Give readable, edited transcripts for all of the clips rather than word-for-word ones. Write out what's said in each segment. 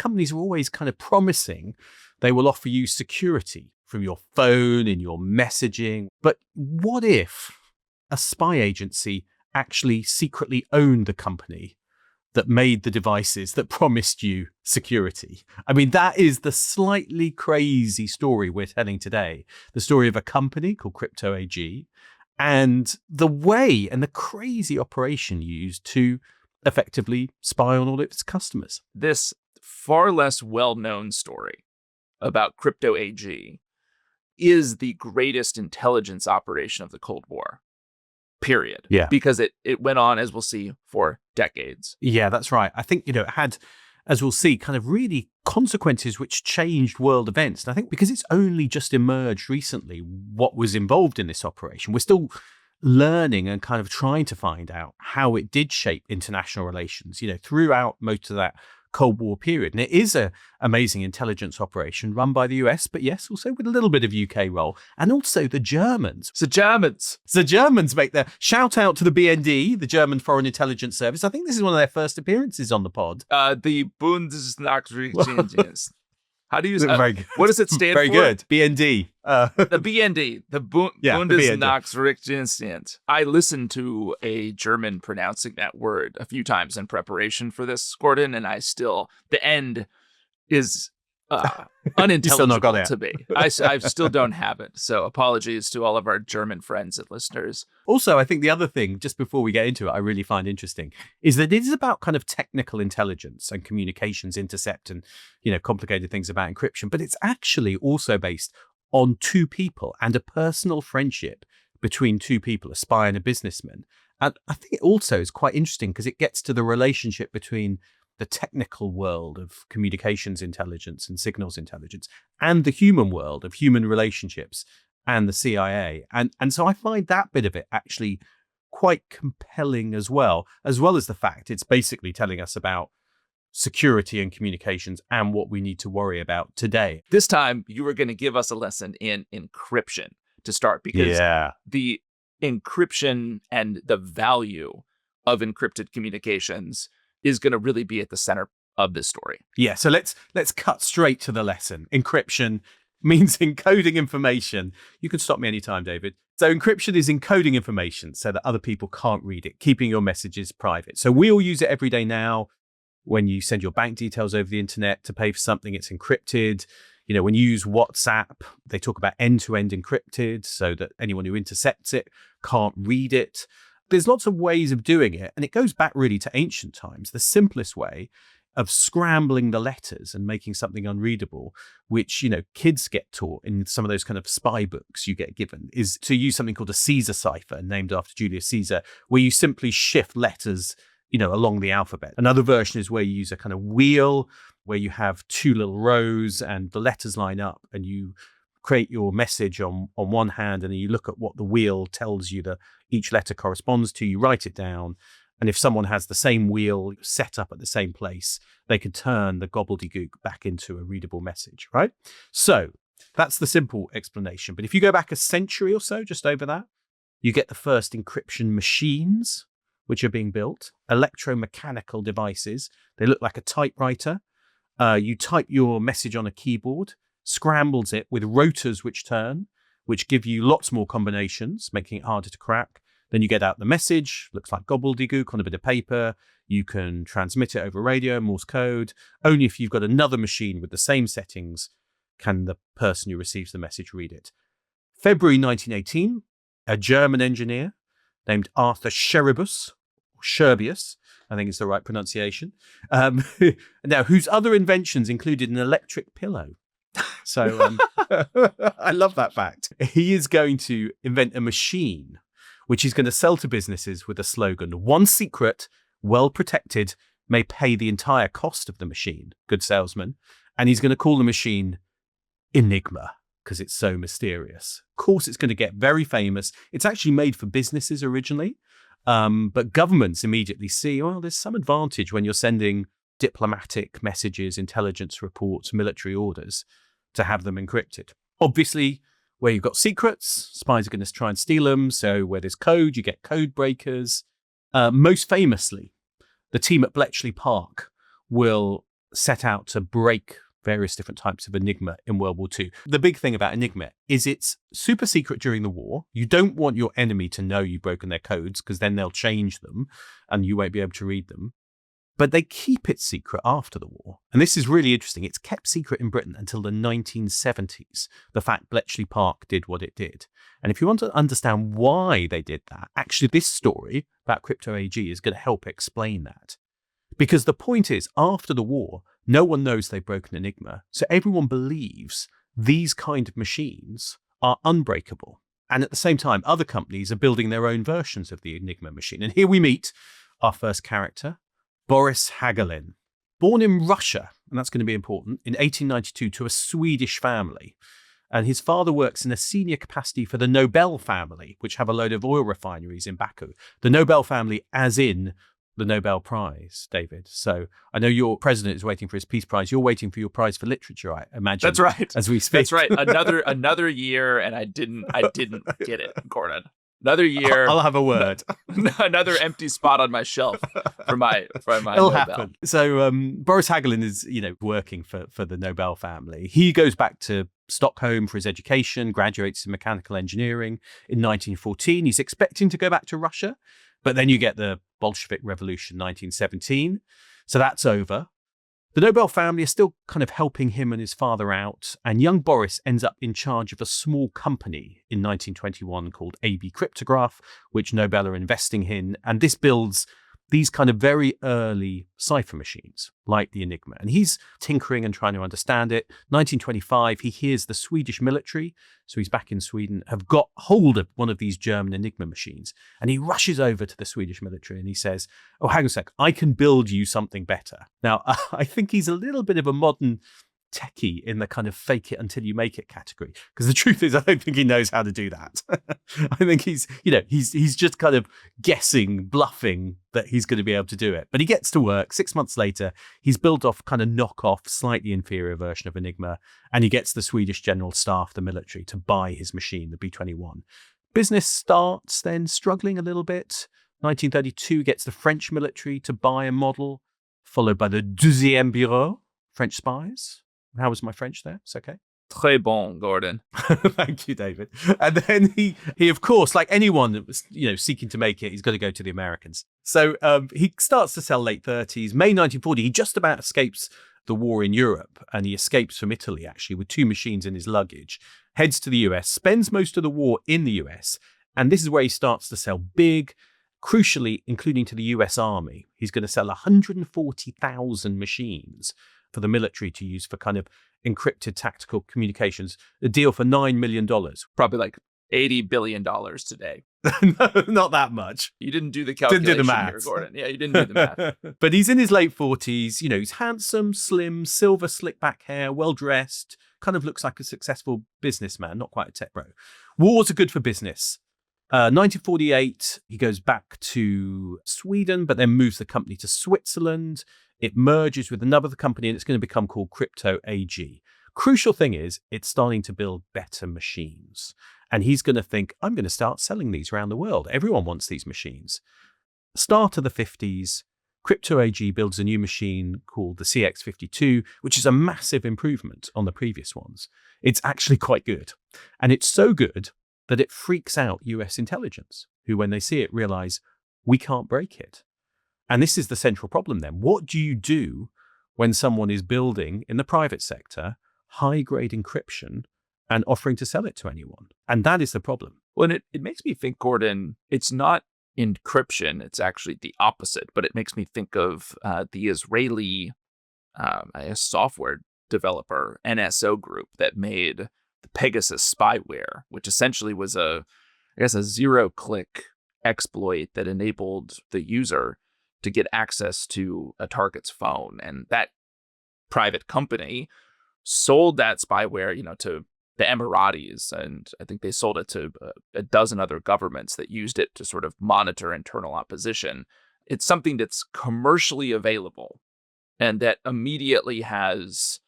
companies are always kind of promising they will offer you security from your phone and your messaging. But what if a spy agency actually secretly owned the company that made the devices that promised you security? I mean, that is the slightly crazy story we're telling today. The story of a company called Crypto AG and the way and the crazy operation used to effectively spy on all its customers. This far less well-known story about Crypto AG is the greatest intelligence operation of the Cold War. Period. Yeah. Because it went on, as we'll see, for decades. Yeah, that's right. I think, it had, as we'll see, kind of really consequences which changed world events. And I think because it's only just emerged recently what was involved in this operation, we're still learning and kind of trying to find out how it did shape international relations, throughout most of that Cold War period. And it is an amazing intelligence operation run by the US, but yes, also with a little bit of UK role. And also the Germans. The Germans make their shout out to the BND, the German Foreign Intelligence Service. I think this is one of their first appearances on the pod. The Bundesnachrichtendienst. How do you say Very good. What does it stand Very for? Very good. BND. The BND, the Bundesnachrichtendienst. I listened to a German pronouncing that word a few times in preparation for this, Gordon, and the end is unintelligible to me. I still don't have it. So apologies to all of our German friends and listeners. Also, I think the other thing, just before we get into it, I really find interesting is that it is about kind of technical intelligence and communications intercept and, complicated things about encryption. But it's actually also based on two people and a personal friendship between two people, a spy and a businessman. And I think it also is quite interesting because it gets to the relationship between the technical world of communications intelligence and signals intelligence and the human world of human relationships and the CIA. And so I find that bit of it actually quite compelling as well as the fact it's basically telling us about security and communications and what we need to worry about today. This time, you were going to give us a lesson in encryption to start because the encryption and the value of encrypted communications is going to really be at the center of this story. Yeah, so let's cut straight to the lesson. Encryption means encoding information. You can stop me anytime, David. So encryption is encoding information so that other people can't read it, keeping your messages private. So we all use it every day now. When you send your bank details over the internet to pay for something, it's encrypted. When you use WhatsApp, they talk about end-to-end encrypted so that anyone who intercepts it can't read it. There's lots of ways of doing it, and it goes back really to ancient times. The simplest way of scrambling the letters and making something unreadable, which, kids get taught in some of those kind of spy books you get given, is to use something called a Caesar cipher, named after Julius Caesar, where you simply shift letters, along the alphabet. Another version is where you use a kind of wheel, where you have two little rows and the letters line up, and you create your message on one hand, and then you look at what the wheel tells you that each letter corresponds to, you write it down, and if someone has the same wheel set up at the same place, they can turn the gobbledygook back into a readable message, right? So that's the simple explanation. But if you go back a century or so, just over that, you get the first encryption machines, which are being built, electromechanical devices. They look like a typewriter. You type your message on a keyboard, scrambles it with rotors which turn, which give you lots more combinations, making it harder to crack. Then you get out the message, looks like gobbledygook on a bit of paper. You can transmit it over radio, Morse code. Only if you've got another machine with the same settings can the person who receives the message read it. February 1918, a German engineer named Arthur Scherbius, I think is the right pronunciation, now whose other inventions included an electric pillow. So I love that fact. He is going to invent a machine which he's going to sell to businesses with a slogan: "One secret, well protected, may pay the entire cost of the machine." Good salesman. And he's going to call the machine Enigma because it's so mysterious. Of course, it's going to get very famous. It's actually made for businesses originally, but governments immediately see, well, there's some advantage when you're sending diplomatic messages, intelligence reports, military orders, to have them encrypted. Obviously, where you've got secrets, spies are going to try and steal them. So where there's code, you get code breakers. Most famously, the team at Bletchley Park will set out to break various different types of Enigma in World War II. The big thing about Enigma is it's super secret during the war. You don't want your enemy to know you've broken their codes because then they'll change them and you won't be able to read them. But they keep it secret after the war. And this is really interesting. It's kept secret in Britain until the 1970s, the fact Bletchley Park did what it did. And if you want to understand why they did that, actually this story about Crypto AG is going to help explain that. Because the point is, after the war, no one knows they've broken Enigma. So everyone believes these kind of machines are unbreakable. And at the same time, other companies are building their own versions of the Enigma machine. And here we meet our first character, Boris Hagglin, born in Russia, and that's going to be important, in 1892 to a Swedish family. And his father works in a senior capacity for the Nobel family, which have a load of oil refineries in Baku. The Nobel family as in the Nobel Prize, David. So I know your president is waiting for his Peace Prize. You're waiting for your prize for literature, I imagine. That's right. As we speak. That's right. Another year, and I didn't get it, Gordon. Another year. I'll have a word. Another empty spot on my shelf for my It'll Nobel. happen. So Boris Hagglin is, working for the Nobel family. He goes back to Stockholm for his education, graduates in mechanical engineering in 1914. He's expecting to go back to Russia, but then you get the Bolshevik Revolution, 1917. So that's over. The Nobel family is still kind of helping him and his father out, and young Boris ends up in charge of a small company in 1921 called AB Cryptograph, which Nobel are investing in, and this builds these kind of very early cipher machines like the Enigma. And he's tinkering and trying to understand it. 1925, he hears the Swedish military, so he's back in Sweden, have got hold of one of these German Enigma machines. And he rushes over to the Swedish military and he says, "Oh, hang on a sec, I can build you something better." Now, I think he's a little bit of a modern techie in the kind of fake it until you make it category. Because the truth is, I don't think he knows how to do that. I think he's just kind of guessing, bluffing that he's going to be able to do it. But he gets to work. 6 months later, he's built off kind of knockoff, slightly inferior version of Enigma. And he gets the Swedish General Staff, the military, to buy his machine, the B-21. Business starts then struggling a little bit. 1932 gets the French military to buy a model, followed by the Deuxième Bureau, French spies. How was my French there? It's okay. Très bon, Gordon. Thank you, David. And then he of course, like anyone that was, seeking to make it, he's got to go to the Americans. So he starts to sell late 30s. May 1940, he just about escapes the war in Europe, and he escapes from Italy, actually, with 2 machines in his luggage, heads to the US, spends most of the war in the US, and this is where he starts to sell big, crucially, including to the US Army. He's going to sell 140,000 machines for the military to use for kind of encrypted tactical communications, a deal for $9 million. Probably like $80 billion today. No, not that much. You didn't do the calculation Didn't do the here, maths. Gordon. Yeah, you didn't do the math. But he's in his late 40s. He's handsome, slim, silver slick back hair, well-dressed, kind of looks like a successful businessman, not quite a tech bro. Wars are good for business. 1948, he goes back to Sweden, but then moves the company to Switzerland. It merges with another company, and it's going to become called Crypto AG. Crucial thing is, it's starting to build better machines. And he's going to think, I'm going to start selling these around the world. Everyone wants these machines. Start of the 50s, Crypto AG builds a new machine called the CX52, which is a massive improvement on the previous ones. It's actually quite good. And it's so good that it freaks out US intelligence, who, when they see it, realize we can't break it. And this is the central problem then. What do you do when someone is building in the private sector high-grade encryption and offering to sell it to anyone? And that is the problem. Well, and it makes me think, Gordon, it's not encryption. It's actually the opposite. But it makes me think of the Israeli software developer, NSO Group, that made the Pegasus spyware, which essentially was a zero-click exploit that enabled the user to get access to a target's phone. And that private company sold that spyware, to the Emiratis, and I think they sold it to a dozen other governments that used it to sort of monitor internal opposition. It's something that's commercially available and that immediately has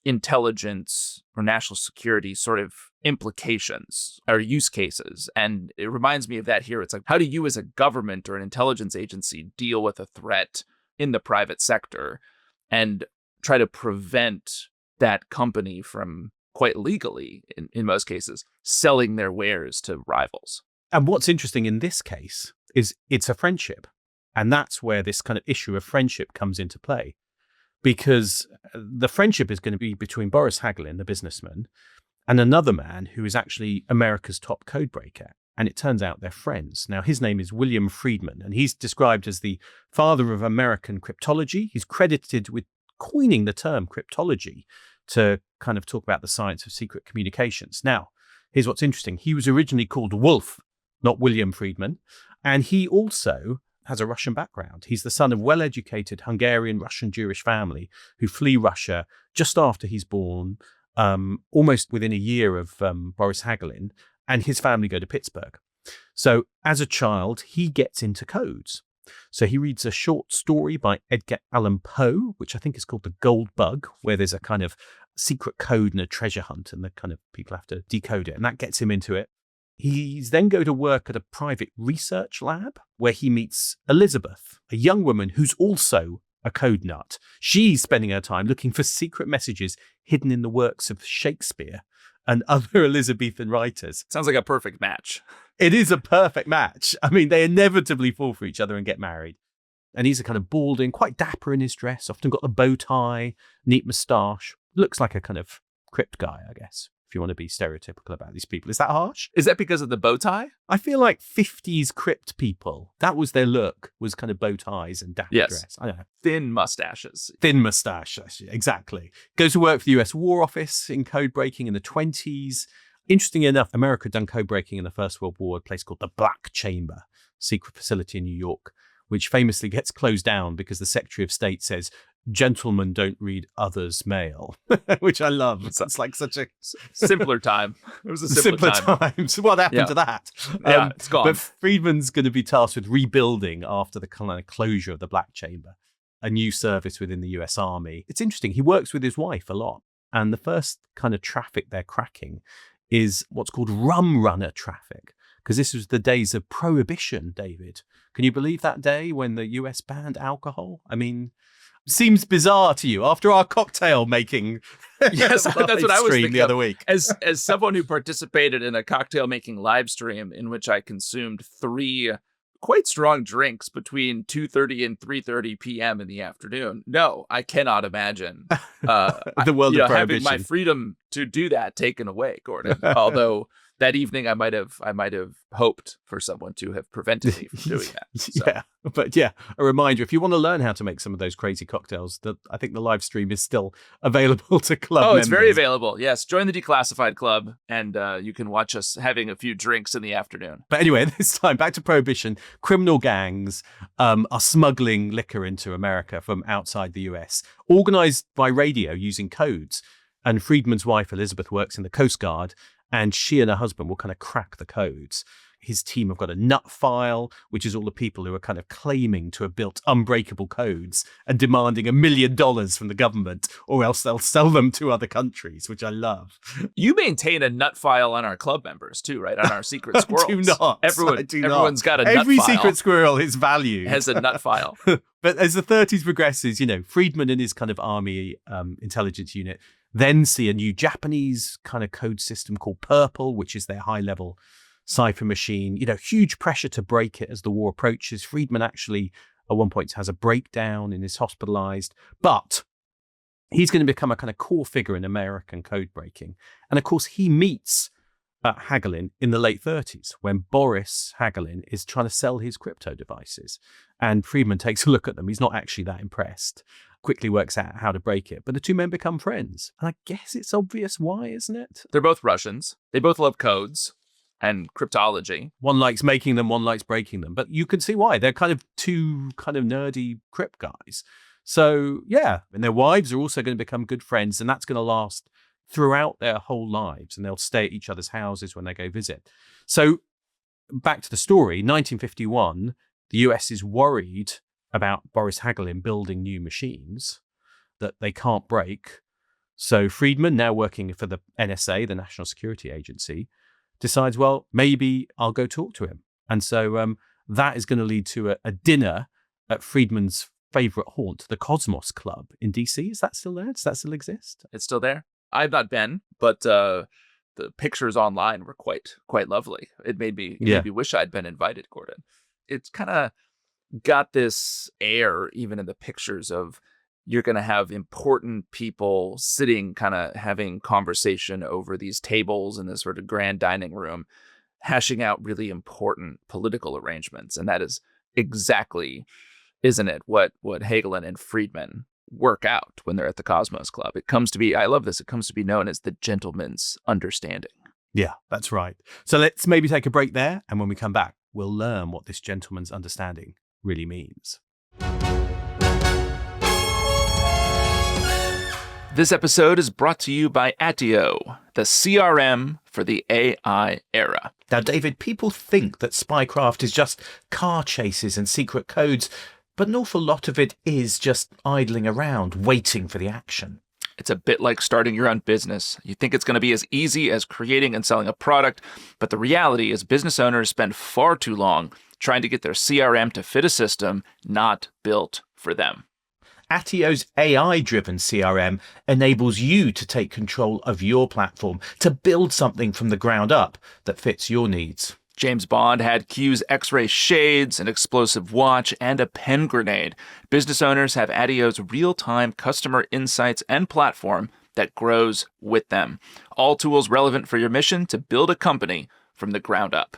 intelligence or national security sort of implications or use cases. And it reminds me of that here. It's like, how do you as a government or an intelligence agency deal with a threat in the private sector? And try to prevent that company from, quite legally, in most cases, selling their wares to rivals. And what's interesting in this case is it's a friendship. And that's where this kind of issue of friendship comes into play. Because the friendship is going to be between Boris Hagglin, the businessman, and another man who is actually America's top codebreaker. And it turns out they're friends. Now, his name is William Friedman, and he's described as the father of American cryptology. He's credited with coining the term cryptology to kind of talk about the science of secret communications. Now, here's what's interesting. He was originally called Wolf, not William Friedman. And he also has a Russian background. He's the son of well-educated Hungarian Russian Jewish family who flee Russia just after he's born, almost within a year of Boris Hagglin, and his family go to Pittsburgh. So as a child, he gets into codes. So he reads a short story by Edgar Allan Poe, which I think is called The Gold Bug, where there's a kind of secret code and a treasure hunt, and the kind of people have to decode it, and that gets him into it. He's then go to work at a private research lab where he meets Elizabeth, a young woman who's also a code nut. She's spending her time looking for secret messages hidden in the works of Shakespeare and other Elizabethan writers. Sounds like a perfect match. It is a perfect match. I mean, they inevitably fall for each other and get married. And he's a kind of balding, quite dapper in his dress, often got the bow tie, neat moustache. Looks like a kind of crypt guy, I guess, if you want to be stereotypical about these people. Is that harsh? Is that because of the bow tie? I feel like 50s crypt people, that was their look, was kind of bow ties and dapper dress. I don't know. Thin mustaches. Thin mustache, exactly. Goes to work for the US War Office in code breaking in the 20s. Interestingly enough, America had done code breaking in the First World War, a place called the Black Chamber, secret facility in New York, which famously gets closed down because the Secretary of State says, "Gentlemen don't read others' mail," which I love. It's like such a simpler time. It was a simpler time. So what happened to that? Yeah, it's gone. But Friedman's going to be tasked with rebuilding after the kind of closure of the Black Chamber, a new service within the US Army. It's interesting. He works with his wife a lot. And the first kind of traffic they're cracking is what's called rum runner traffic, because this was the days of prohibition, David. Can you believe that day when the US banned alcohol? I mean, seems bizarre to you after our cocktail making. Yes, that's what I was thinking the other week. As someone who participated in a cocktail making live stream in which I consumed 3 quite strong drinks between 2:30 and 3:30 p.m. in the afternoon. No, I cannot imagine the world of prohibition. Having my freedom to do that taken away, Gordon. Although that evening I might have hoped for someone to have prevented me from doing that. So. Yeah, but yeah, a reminder, if you want to learn how to make some of those crazy cocktails, I think the live stream is still available to club members. Oh, it's very available. Yes, join the Declassified Club and you can watch us having a few drinks in the afternoon. But anyway, this time back to prohibition. Criminal gangs are smuggling liquor into America from outside the US, organized by radio using codes. And Friedman's wife, Elizabeth, works in the Coast Guard, and she and her husband will kind of crack the codes. His team have got a nut file, which is all the people who are kind of claiming to have built unbreakable codes and demanding $1 million from the government, or else they'll sell them to other countries, which I love. You maintain a nut file on our club members too, right? On our secret squirrels. I do not. Everyone's got a nut file. Every secret squirrel is valued. Has a nut file. But as the 30s progresses, Friedman and his kind of army intelligence unit then see a new Japanese kind of code system called Purple, which is their high-level cipher machine. Huge pressure to break it as the war approaches. Friedman actually, at one point, has a breakdown and is hospitalized. But he's going to become a kind of core figure in American code breaking. And of course, he meets Hagglin in the late 30s when Boris Hagglin is trying to sell his crypto devices. And Friedman takes a look at them. He's not actually that impressed. Quickly works out how to break it. But the two men become friends. And I guess it's obvious why, isn't it? They're both Russians. They both love codes and cryptology. One likes making them, one likes breaking them. But you can see why. They're kind of two kind of nerdy crypt guys. So, yeah. And their wives are also going to become good friends. And that's going to last throughout their whole lives. And they'll stay at each other's houses when they go visit. So, back to the story. 1951, the US is worried about Boris Hagglin building new machines that they can't break. So Friedman, now working for the NSA, the National Security Agency, decides, well, maybe I'll go talk to him. And so that is going to lead to a dinner at Friedman's favorite haunt, the Cosmos Club in DC. Is that still there? Does that still exist? It's still there. I've not been, but the pictures online were quite lovely. It made me wish I'd been invited, Gordon. It's kind of got this air, even in the pictures, of you're going to have important people sitting, kind of having conversation over these tables in this sort of grand dining room, hashing out really important political arrangements. And that is exactly, isn't it, what Hagglin and Friedman work out when they're at the Cosmos Club. It comes to be, I love this, it comes to be known as the gentleman's understanding. Yeah, that's right. So let's maybe take a break there. And when we come back, we'll learn what this gentleman's understanding really means. This episode is brought to you by Attio, the CRM for the AI era. Now, David, people think that spycraft is just car chases and secret codes, but an awful lot of it is just idling around, waiting for the action. It's a bit like starting your own business. You think it's going to be as easy as creating and selling a product, but the reality is business owners spend far too long trying to get their CRM to fit a system not built for them. Attio's AI-driven CRM enables you to take control of your platform, to build something from the ground up that fits your needs. James Bond had Q's X-ray shades, an explosive watch, and a pen grenade. Business owners have Attio's real-time customer insights and platform that grows with them. All tools relevant for your mission to build a company from the ground up.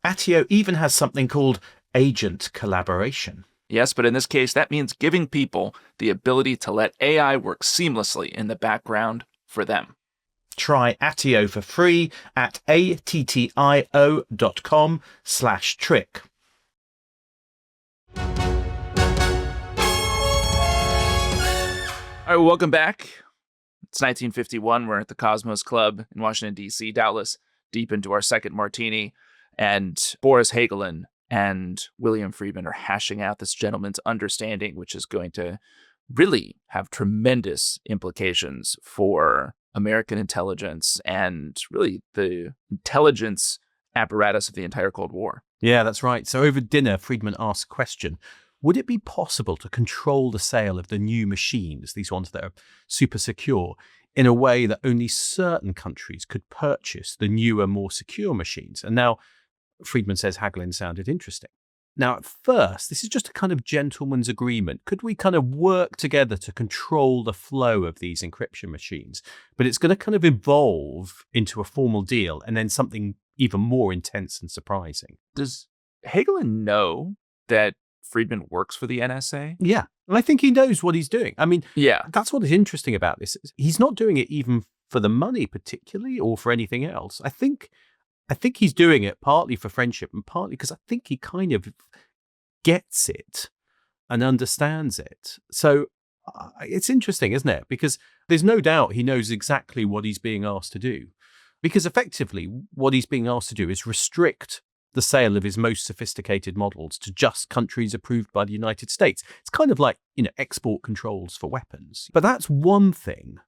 Attio even has something called agent collaboration. Yes, but in this case, that means giving people the ability to let AI work seamlessly in the background for them. Try Attio for free at attio.com/trick. All right, welcome back. It's 1951. We're at the Cosmos Club in Washington, D.C., doubtless deep into our second martini. And Boris Hagglin and William Friedman are hashing out this gentleman's understanding, which is going to really have tremendous implications for American intelligence and really the intelligence apparatus of the entire Cold War. Yeah, that's right. So over dinner, Friedman asked a question. Would it be possible to control the sale of the new machines, these ones that are super secure, in a way that only certain countries could purchase the newer, more secure machines? And now Friedman says Hagglin sounded interesting. Now, at first, this is just a kind of gentleman's agreement. Could we kind of work together to control the flow of these encryption machines? But it's going to kind of evolve into a formal deal and then something even more intense and surprising. Does Hagglin know that Friedman works for the NSA? Yeah, and I think he knows what he's doing. I mean, yeah, that's what is interesting about this. He's not doing it even for the money particularly or for anything else. I think he's doing it partly for friendship and partly because I think he kind of gets it and understands it. So it's interesting, isn't it? Because there's no doubt he knows exactly what he's being asked to do. Because effectively, what he's being asked to do is restrict the sale of his most sophisticated models to just countries approved by the United States. It's kind of like, export controls for weapons. But that's one thing.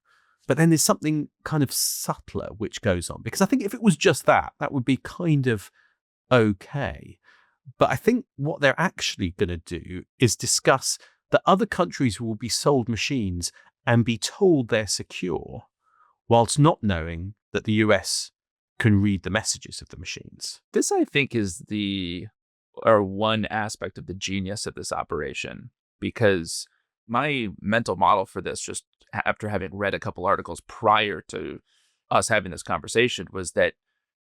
But then there's something kind of subtler which goes on. Because I think if it was just that would be kind of okay. But I think what they're actually going to do is discuss that other countries will be sold machines and be told they're secure, whilst not knowing that the US can read the messages of the machines. This, I think, is one aspect of the genius of this operation, because my mental model for this, just after having read a couple articles prior to us having this conversation, was that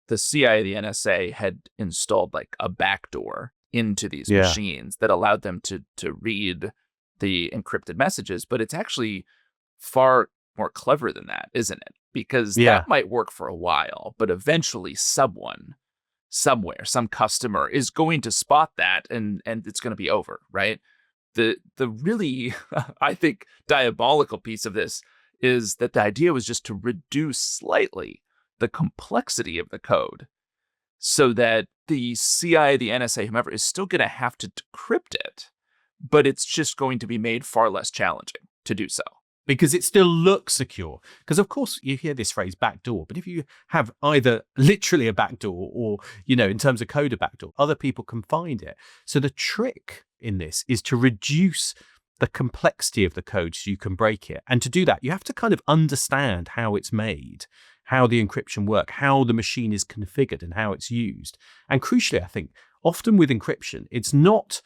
the CIA, the NSA, had installed like a backdoor into these machines that allowed them to read the encrypted messages. But it's actually far more clever than that, isn't it? Because that might work for a while, but eventually someone, somewhere, some customer is going to spot that and it's going to be over, right? The really, I think, diabolical piece of this is that the idea was just to reduce slightly the complexity of the code so that the CIA, the NSA, whomever, is still going to have to decrypt it, but it's just going to be made far less challenging to do so. Because it still looks secure. Because, of course, you hear this phrase backdoor, but if you have either literally a backdoor or, in terms of code a backdoor, other people can find it. So the trick in this is to reduce the complexity of the code so you can break it. And to do that, you have to kind of understand how it's made, how the encryption works, how the machine is configured and how it's used. And crucially, I think, often with encryption, it's not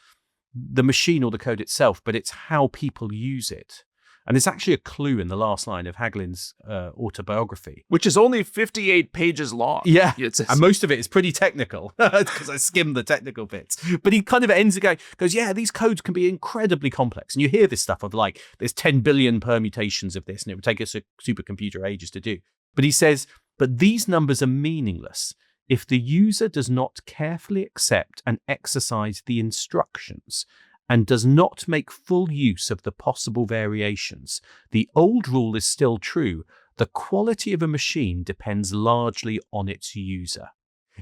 the machine or the code itself, but it's how people use it. And there's actually a clue in the last line of Hagglin's autobiography. Which is only 58 pages long. Yeah, and most of it is pretty technical, because I skimmed the technical bits. But he kind of ends it goes, yeah, these codes can be incredibly complex. And you hear this stuff of like, there's 10 billion permutations of this, and it would take a supercomputer ages to do. But he says, but these numbers are meaningless if the user does not carefully accept and exercise the instructions and does not make full use of the possible variations. The old rule is still true. The quality of a machine depends largely on its user.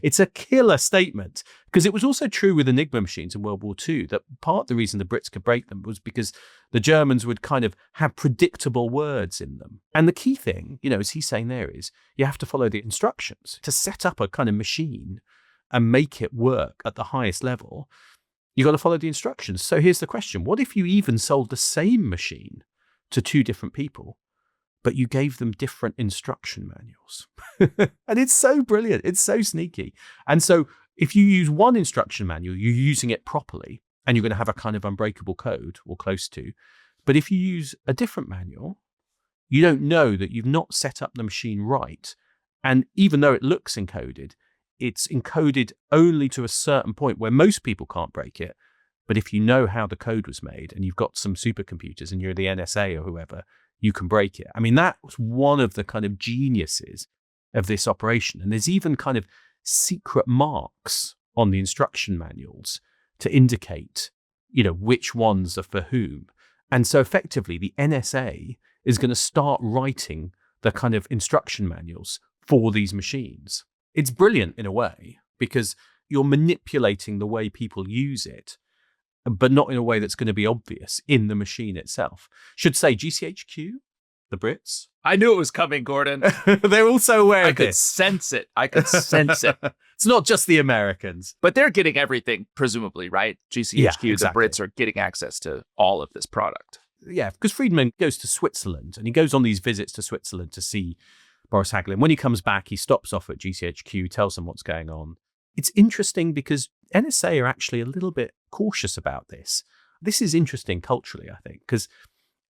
It's a killer statement, because it was also true with Enigma machines in World War II, that part of the reason the Brits could break them was because the Germans would kind of have predictable words in them. And the key thing, as he's saying there, is you have to follow the instructions to set up a kind of machine and make it work at the highest level. You got to follow the instructions. So here's the question. What if you even sold the same machine to two different people, but you gave them different instruction manuals? And it's so brilliant. It's so sneaky. And so if you use one instruction manual, you're using it properly, and you're going to have a kind of unbreakable code, or close to. But if you use a different manual, you don't know that you've not set up the machine right. And even though it looks encoded, it's encoded only to a certain point where most people can't break it. But if you know how the code was made, and you've got some supercomputers and you're the NSA or whoever, you can break it. I mean, that was one of the kind of geniuses of this operation. And there's even kind of secret marks on the instruction manuals to indicate, which ones are for whom. And so effectively, the NSA is going to start writing the kind of instruction manuals for these machines. It's brilliant in a way, because you're manipulating the way people use it, but not in a way that's going to be obvious in the machine itself. Should say GCHQ, the Brits. I knew it was coming, Gordon. They're also aware of this. I could sense it. It's not just the Americans. But they're getting everything, presumably, right? GCHQ, yeah, exactly. The Brits are getting access to all of this product. Yeah, because Friedman goes to Switzerland, and he goes on these visits to Switzerland to see Boris Hagglin. When he comes back, he stops off at GCHQ, tells them what's going on. It's interesting because NSA are actually a little bit cautious about this. This is interesting culturally, I think, because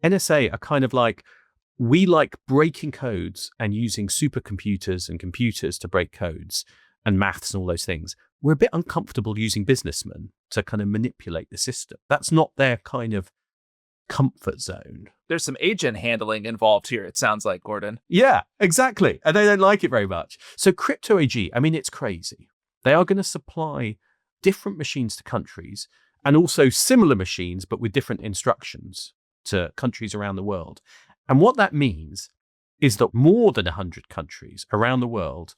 NSA are kind of like, we like breaking codes and using supercomputers and computers to break codes and maths and all those things. We're a bit uncomfortable using businessmen to kind of manipulate the system. That's not their kind of comfort zone. There's some agent handling involved here, it sounds like, Gordon. Yeah, exactly. And they don't like it very much. So crypto AG, I mean, it's crazy. They are going to supply different machines to countries, and also similar machines, but with different instructions to countries around the world. And what that means is that more than 100 countries around the world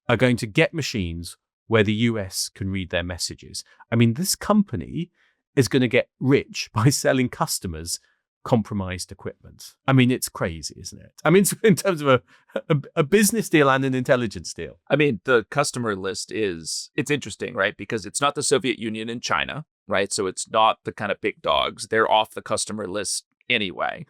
are going to get machines where the US can read their messages. I mean, this company is going to get rich by selling customers compromised equipment. I mean, it's crazy, isn't it? I mean, in terms of a business deal and an intelligence deal. I mean, the customer list it's interesting, right? Because it's not the Soviet Union and China, right? So it's not the kind of big dogs. They're off the customer list anyway.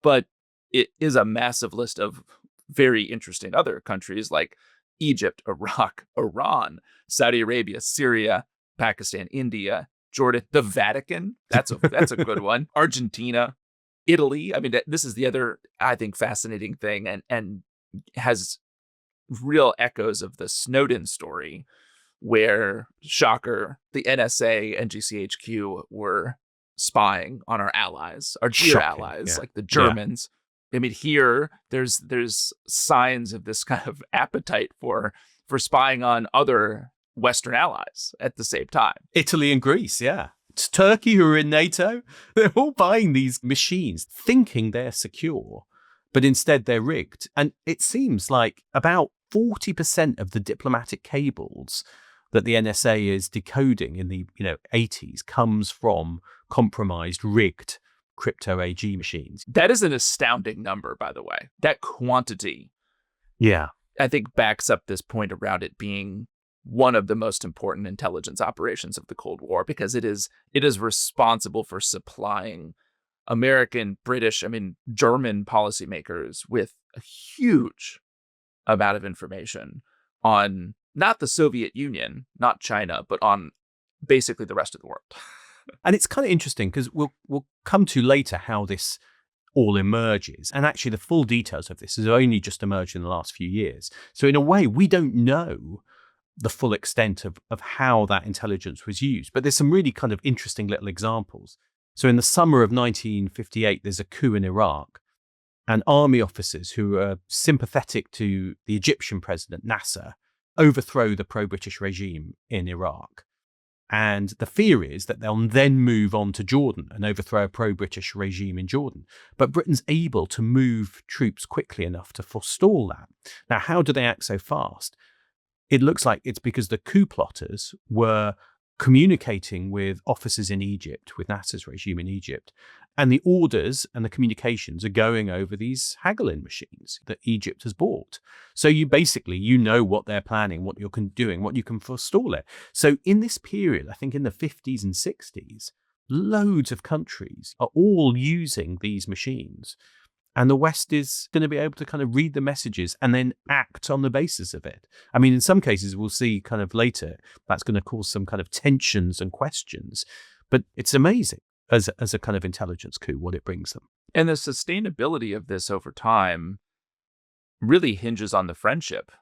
But it is a massive list of very interesting other countries like Egypt, Iraq, Iran, Saudi Arabia, Syria, Pakistan, India, Jordan, the Vatican. That's a good one. Argentina, Italy. I mean, this is the other, I think, fascinating thing, and has real echoes of the Snowden story, where, shocker, the NSA and GCHQ were spying on our allies, our dear allies, like the Germans. Yeah. I mean, here there's signs of this kind of appetite for spying on other Western allies at the same time. Italy and Greece, yeah. It's Turkey, who are in NATO. They're all buying these machines, thinking they're secure, but instead they're rigged. And it seems like about 40% of the diplomatic cables that the NSA is decoding in the 80s comes from compromised, rigged crypto AG machines. That is an astounding number, by the way. That quantity, yeah, I think backs up this point around it being one of the most important intelligence operations of the Cold War, because it is responsible for supplying American, British, German policymakers with a huge amount of information on not the Soviet Union, not China, but on basically the rest of the world. And it's kind of interesting because we'll come to later how this all emerges. And actually the full details of this has only just emerged in the last few years. So in a way, we don't know the full extent of how that intelligence was used. But there's some really kind of interesting little examples. So in the summer of 1958, there's a coup in Iraq, and army officers who are sympathetic to the Egyptian president, Nasser, overthrow the pro-British regime in Iraq. And the fear is that they'll then move on to Jordan and overthrow a pro-British regime in Jordan. But Britain's able to move troops quickly enough to forestall that. Now, how do they act so fast? It looks like it's because the coup plotters were communicating with officers in Egypt, with Nasser's regime in Egypt, and the orders and the communications are going over these Hagglin machines that Egypt has bought. So you know what they're planning, what you're doing, what you can forestall it. So in this period, I think in the 50s and 60s, loads of countries are all using these machines. And the West is going to be able to kind of read the messages and then act on the basis of it. I mean, in some cases, we'll see kind of later, that's going to cause some kind of tensions and questions. But it's amazing as a kind of intelligence coup, what it brings them. And the sustainability of this over time really hinges on the friendship,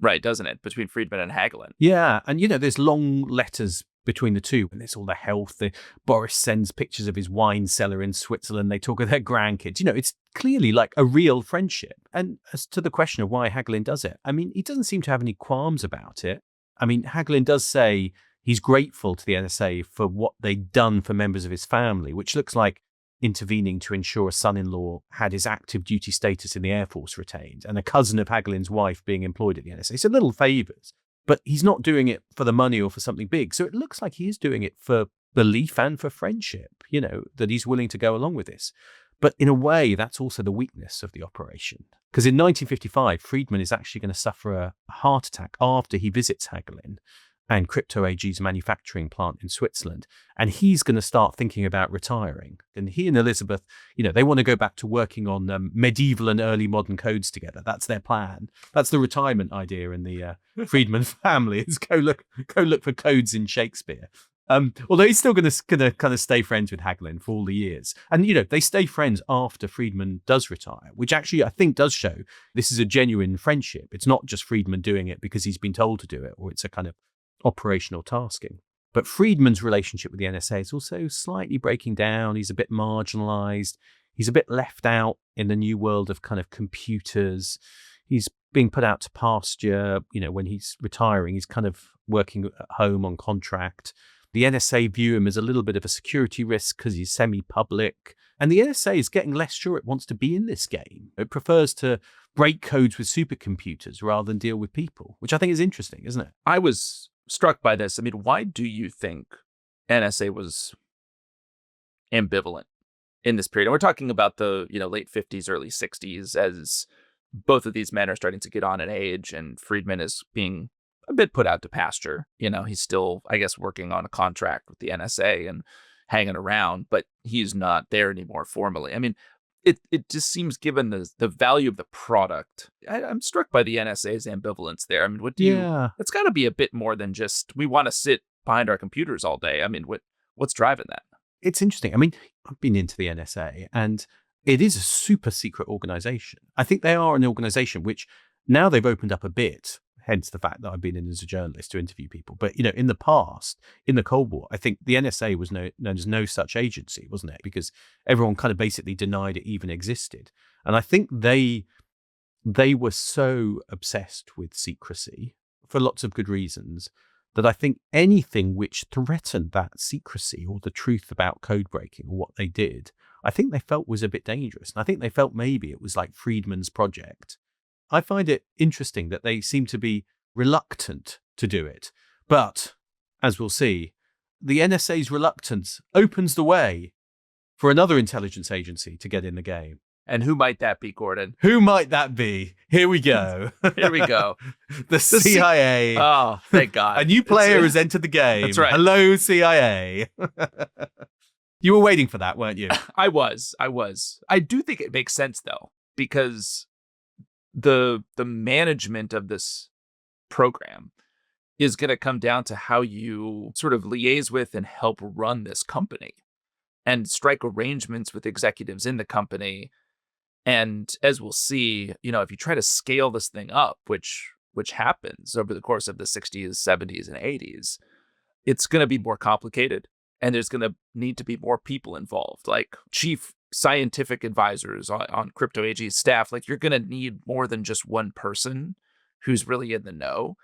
right, doesn't it, between Friedman and Hagglin? Yeah. And, there's long letters between the two, and there's all the health. Boris sends pictures of his wine cellar in Switzerland. They talk of their grandkids. It's clearly like a real friendship. And as to the question of why Hagglin does it, he doesn't seem to have any qualms about it. Hagglin does say he's grateful to the NSA for what they'd done for members of his family, which looks like intervening to ensure a son-in-law had his active duty status in the Air Force retained, and a cousin of Hagglin's wife being employed at the NSA. So little favors. But he's not doing it for the money or for something big. So it looks like he is doing it for belief and for friendship, that he's willing to go along with this. But in a way, that's also the weakness of the operation. Because in 1955, Friedman is actually going to suffer a heart attack after he visits Hagglin and Crypto AG's manufacturing plant in Switzerland. And he's going to start thinking about retiring. And he and Elizabeth, they want to go back to working on medieval and early modern codes together. That's their plan. That's the retirement idea in the Friedman family, is go look for codes in Shakespeare. Although he's still going to kind of stay friends with Hagglin for all the years. And, they stay friends after Friedman does retire, which actually I think does show this is a genuine friendship. It's not just Friedman doing it because he's been told to do it, or it's a kind of operational tasking. But Friedman's relationship with the NSA is also slightly breaking down. He's a bit marginalized. He's a bit left out in the new world of kind of computers. He's being put out to pasture. When he's retiring, he's kind of working at home on contract. The NSA view him as a little bit of a security risk because he's semi-public. And the NSA is getting less sure it wants to be in this game. It prefers to break codes with supercomputers rather than deal with people, which I think is interesting, isn't it? I was struck by this. Why do you think NSA was ambivalent in this period? And we're talking about the, late 50s, early 60s, as both of these men are starting to get on in age, and Friedman is being a bit put out to pasture. He's still, I guess, working on a contract with the NSA and hanging around, but he's not there anymore formally. It just seems, given the value of the product, I'm struck by the NSA's ambivalence there. It's got to be a bit more than just, we want to sit behind our computers all day. What's driving that? It's interesting. I've been into the NSA, and it is a super secret organization. I think they are an organization which now they've opened up a bit, hence the fact that I've been in as a journalist to interview people. But, in the past, in the Cold War, I think the NSA was known as no such agency, wasn't it? Because everyone kind of basically denied it even existed. And I think they were so obsessed with secrecy for lots of good reasons that I think anything which threatened that secrecy or the truth about code breaking or what they did, I think they felt was a bit dangerous. And I think they felt maybe it was like Friedman's project. I find it interesting that they seem to be reluctant to do it. But, as we'll see, the NSA's reluctance opens the way for another intelligence agency to get in the game. And who might that be, Gordon? Who might that be? Here we go. Here we go. The CIA. Oh, thank God. A new player has entered the game. That's right. Hello, CIA. You were waiting for that, weren't you? I was. I do think it makes sense, though, because the management of this program is going to come down to how you sort of liaise with and help run this company and strike arrangements with executives in the company. And as we'll see, if you try to scale this thing up, which happens over the course of the 60s, 70s, and 80s, it's going to be more complicated. And there's going to need to be more people involved, like chief scientific advisors on Crypto AG's staff. Like, you're going to need more than just one person who's really in the know.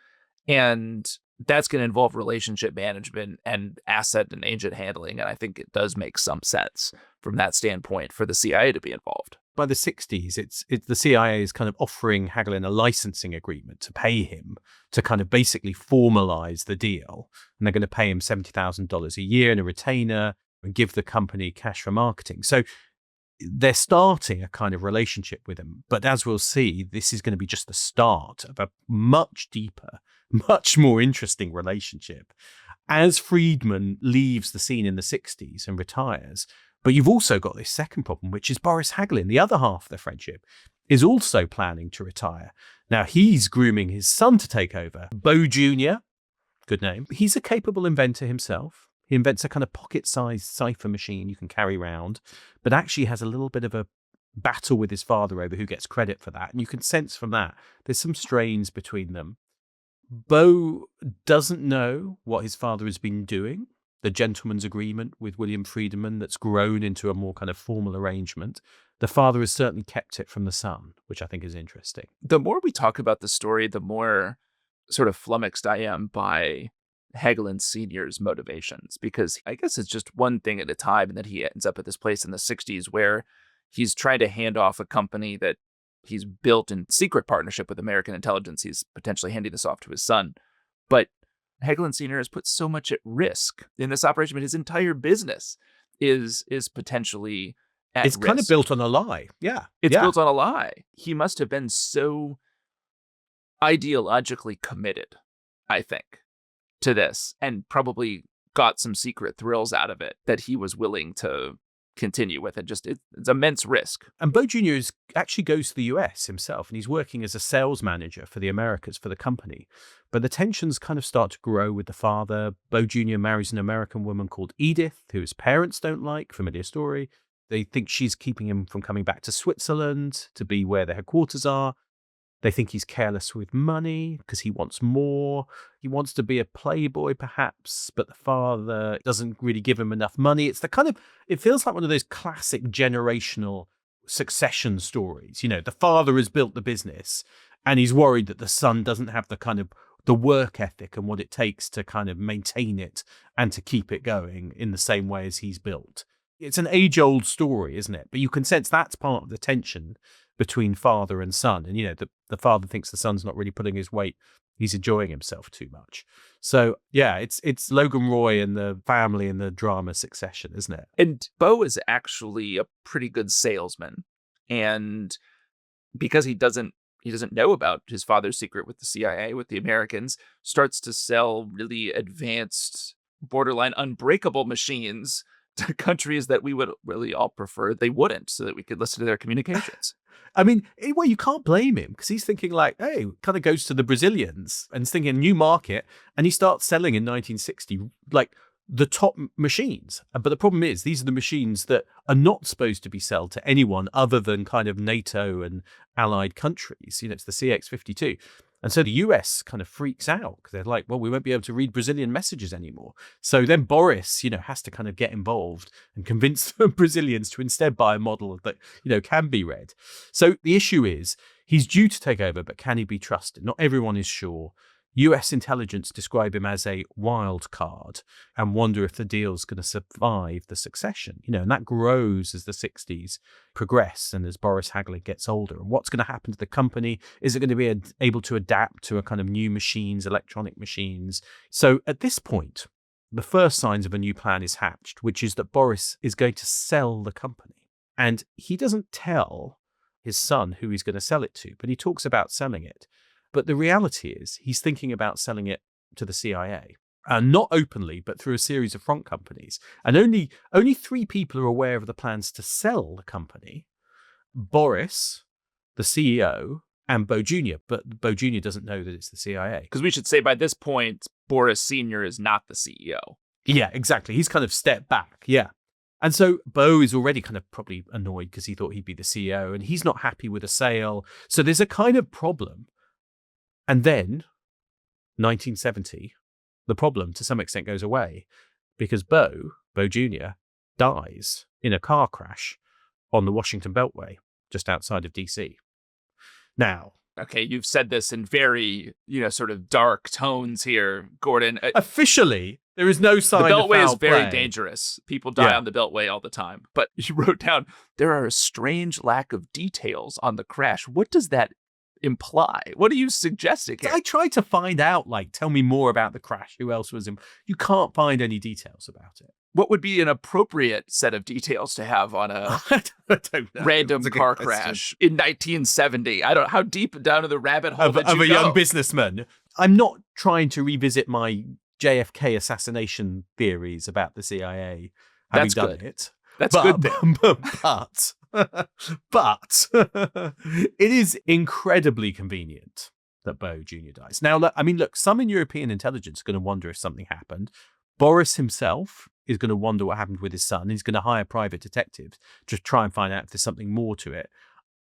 And that's going to involve relationship management and asset and agent handling. And I think it does make some sense from that standpoint for the CIA to be involved. By the 60s, it's the CIA is kind of offering Hagglin a licensing agreement to pay him to kind of basically formalize the deal. And they're going to pay him $70,000 a year in a retainer and give the company cash for marketing. So they're starting a kind of relationship with him. But as we'll see, this is going to be just the start of a much deeper, much more interesting relationship. As Friedman leaves the scene in the 60s and retires, but you've also got this second problem, which is Boris Hagglin, the other half of the friendship, is also planning to retire. Now, he's grooming his son to take over. Bo Jr., good name. He's a capable inventor himself. He invents a kind of pocket-sized cipher machine you can carry around, but actually has a little bit of a battle with his father over who gets credit for that. And you can sense from that, there's some strains between them. Bo doesn't know what his father has been doing. The gentleman's agreement with William Friedman that's grown into a more kind of formal arrangement. The father has certainly kept it from the son, which I think is interesting. The more we talk about the story, the more sort of flummoxed I am by Hagglin Sr.'s motivations, because I guess it's just one thing at a time, and then he ends up at this place in the 60s where he's trying to hand off a company that he's built in secret partnership with American intelligence. He's potentially handing this off to his son. But Hagglin Sr. has put so much at risk in this operation, but his entire business is potentially at risk. It's kind of built on a lie. Yeah. It's built on a lie. He must have been so ideologically committed, I think, to this, and probably got some secret thrills out of it that he was willing to continue with it. It's immense risk. And Bo Jr. actually goes to the US himself, and he's working as a sales manager for the Americas for the company. But the tensions kind of start to grow with the father. Bo Jr. marries an American woman called Edith, who his parents don't like, familiar story. They think she's keeping him from coming back to Switzerland to be where the headquarters are. They think he's careless with money because he wants more. He wants to be a playboy, perhaps, but the father doesn't really give him enough money. It feels like one of those classic generational succession stories. The father has built the business and he's worried that the son doesn't have the work ethic and what it takes to kind of maintain it and to keep it going in the same way as he's built. It's an age-old story, isn't it? But you can sense that's part of the tension between father and son. And, the father thinks the son's not really putting his weight. He's enjoying himself too much. So, yeah, it's Logan Roy and the family and the drama Succession, isn't it? And Bo is actually a pretty good salesman. And because he doesn't know about his father's secret with the CIA, with the Americans, starts to sell really advanced, borderline unbreakable machines to countries that we would really all prefer they wouldn't, so that we could listen to their communications. I mean, well, you can't blame him because he's thinking like, hey, kind of goes to the Brazilians and he's thinking new market, and he starts selling in 1960 like the top machines. But the problem is these are the machines that are not supposed to be sold to anyone other than kind of NATO and allied countries. It's the CX-52. And so the US kind of freaks out because they're like, well, we won't be able to read Brazilian messages anymore. So then Boris, has to kind of get involved and convince the Brazilians to instead buy a model that, can be read. So the issue is he's due to take over, but can he be trusted? Not everyone is sure. US intelligence describe him as a wild card and wonder if the deal's going to survive the succession, and that grows as the 60s progress and as Boris Hagglin gets older. And what's going to happen to the company? Is it going to be able to adapt to a kind of new machines, electronic machines? So at this point, the first signs of a new plan is hatched, which is that Boris is going to sell the company. And he doesn't tell his son who he's going to sell it to, but he talks about selling it. But the reality is he's thinking about selling it to the CIA. not openly, but through a series of front companies. And only 3 people are aware of the plans to sell the company: Boris, the CEO, and Bo Jr. But Bo Jr. doesn't know that it's the CIA. Because we should say by this point, Boris Sr. is not the CEO. Yeah, exactly. He's kind of stepped back. Yeah. And so Bo is already kind of probably annoyed because he thought he'd be the CEO, and he's not happy with the sale. So there's a kind of problem. And then 1970, the problem to some extent goes away because Bo Jr. dies in a car crash on the Washington Beltway just outside of DC. Now, okay, you've said this in very, sort of dark tones here, Gordon. Officially, there is no sign of foul play. The Beltway is very dangerous. People die on the Beltway all the time. But you wrote down, there are a strange lack of details on the crash. What does that imply? What are you suggesting here? I tried to find out, tell me more about the crash. Who else was in? You can't find any details about it. What would be an appropriate set of details to have on a random car crash in 1970? I don't know. How deep down to the rabbit hole of a young businessman? I'm not trying to revisit my JFK assassination theories about the CIA having done it. That's good. But it is incredibly convenient that Bo Jr. dies. Now, look, some in European intelligence are going to wonder if something happened. Boris himself is going to wonder what happened with his son. He's going to hire private detectives to try and find out if there's something more to it.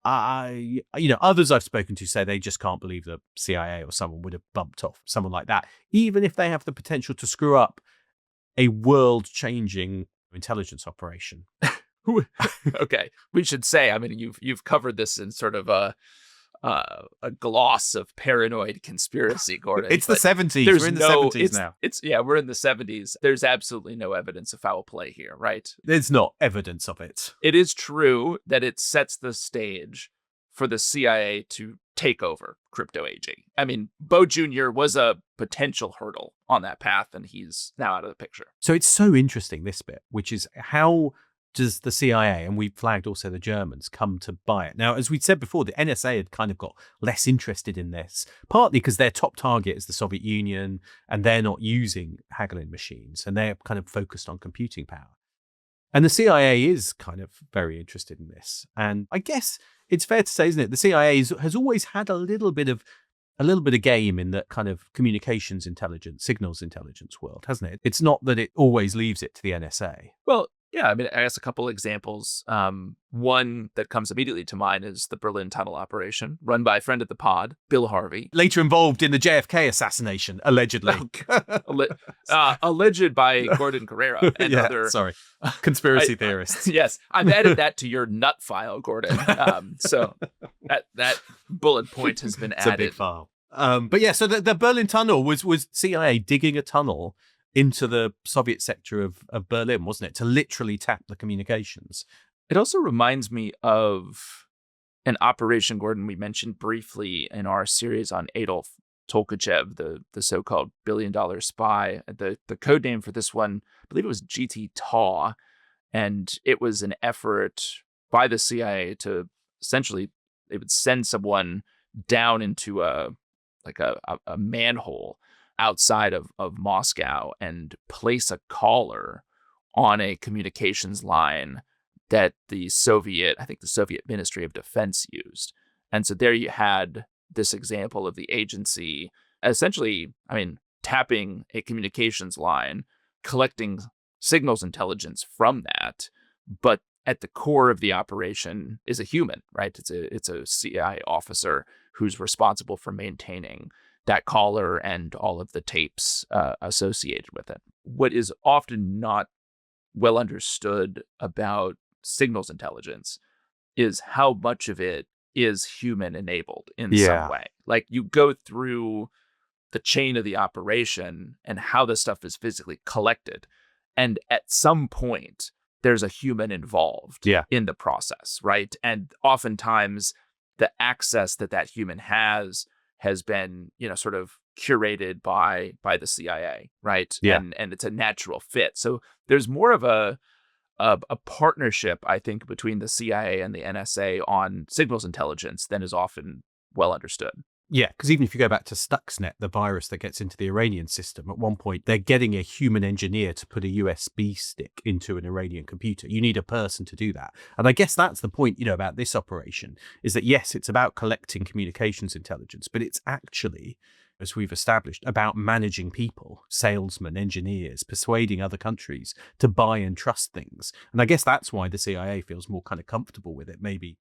Others I've spoken to say they just can't believe the CIA or someone would have bumped off someone like that, even if they have the potential to screw up a world-changing intelligence operation. Okay, we should say, you've covered this in sort of a gloss of paranoid conspiracy, Gordon. It's the 70s. We're in the 70s now. We're in the 70s. There's absolutely no evidence of foul play here, right? There's not evidence of it. It is true that it sets the stage for the CIA to take over crypto AG. Bo Jr. was a potential hurdle on that path, and he's now out of the picture. So it's so interesting, this bit, which is how does the CIA, and we flagged also the Germans, come to buy it? Now, as we said before, the NSA had kind of got less interested in this, partly because their top target is the Soviet Union, and they're not using Hagglin machines, and they're kind of focused on computing power. And the CIA is kind of very interested in this. And I guess it's fair to say, isn't it, the CIA has always had a little bit of game in that kind of communications intelligence, signals intelligence world, hasn't it? It's not that it always leaves it to the NSA. Well, yeah, I guess a couple examples. One that comes immediately to mind is the Berlin Tunnel operation, run by a friend of the pod, Bill Harvey. Later involved in the JFK assassination, allegedly. Alleged by Gordon Carrera and other... conspiracy theorists. Yes, I've added that to your nut file, Gordon. So that bullet point has been added. It's a big file. But yeah, so the Berlin Tunnel was CIA digging a tunnel into the Soviet sector of Berlin, wasn't it? To literally tap the communications. It also reminds me of an operation, Gordon, we mentioned briefly in our series on Adolf Tolkachev, the so-called billion-dollar spy. The code name for this one, I believe it was GT TAW, and it was an effort by the CIA to essentially, they would send someone down into a manhole outside of Moscow and place a collar on a communications line that the Soviet Ministry of Defense used. And so there you had this example of the agency essentially, tapping a communications line, collecting signals intelligence from that, but at the core of the operation is a human, right? It's a CIA officer who's responsible for maintaining that collar and all of the tapes associated with it. What is often not well understood about signals intelligence is how much of it is human enabled in some way. Like, you go through the chain of the operation and how this stuff is physically collected, and at some point there's a human involved in the process, right? And oftentimes the access that human has been, sort of curated by the CIA, right? Yeah. And it's a natural fit. So there's more of a partnership, I think, between the CIA and the NSA on signals intelligence than is often well understood. Yeah, because even if you go back to Stuxnet, the virus that gets into the Iranian system, at one point, they're getting a human engineer to put a USB stick into an Iranian computer. You need a person to do that. And I guess that's the point, about this operation, is that, yes, it's about collecting communications intelligence, but it's actually, as we've established, about managing people, salesmen, engineers, persuading other countries to buy and trust things. And I guess that's why the CIA feels more kind of comfortable with it, maybe,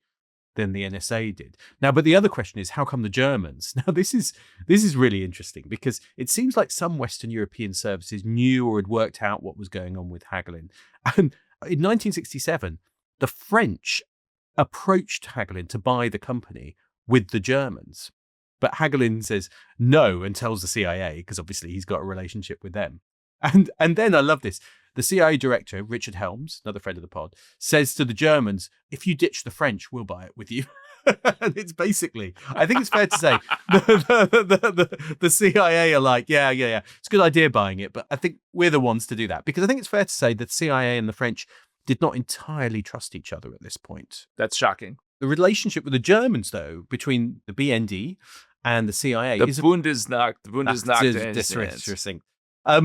than the NSA did. Now, but the other question is, how come the Germans? Now, this is really interesting, because it seems like some Western European services knew or had worked out what was going on with Hagglin. And in 1967, the French approached Hagglin to buy the company with the Germans. But Hagglin says no and tells the CIA, because obviously he's got a relationship with them. And then I love this. The CIA director, Richard Helms, another friend of the pod, says to the Germans, if you ditch the French, we'll buy it with you. And it's basically, I think it's fair to say, the CIA are like, yeah. It's a good idea buying it, but I think we're the ones to do that. Because I think it's fair to say that the CIA and the French did not entirely trust each other at this point. That's shocking. The relationship with the Germans, though, between the BND and the CIA is interesting.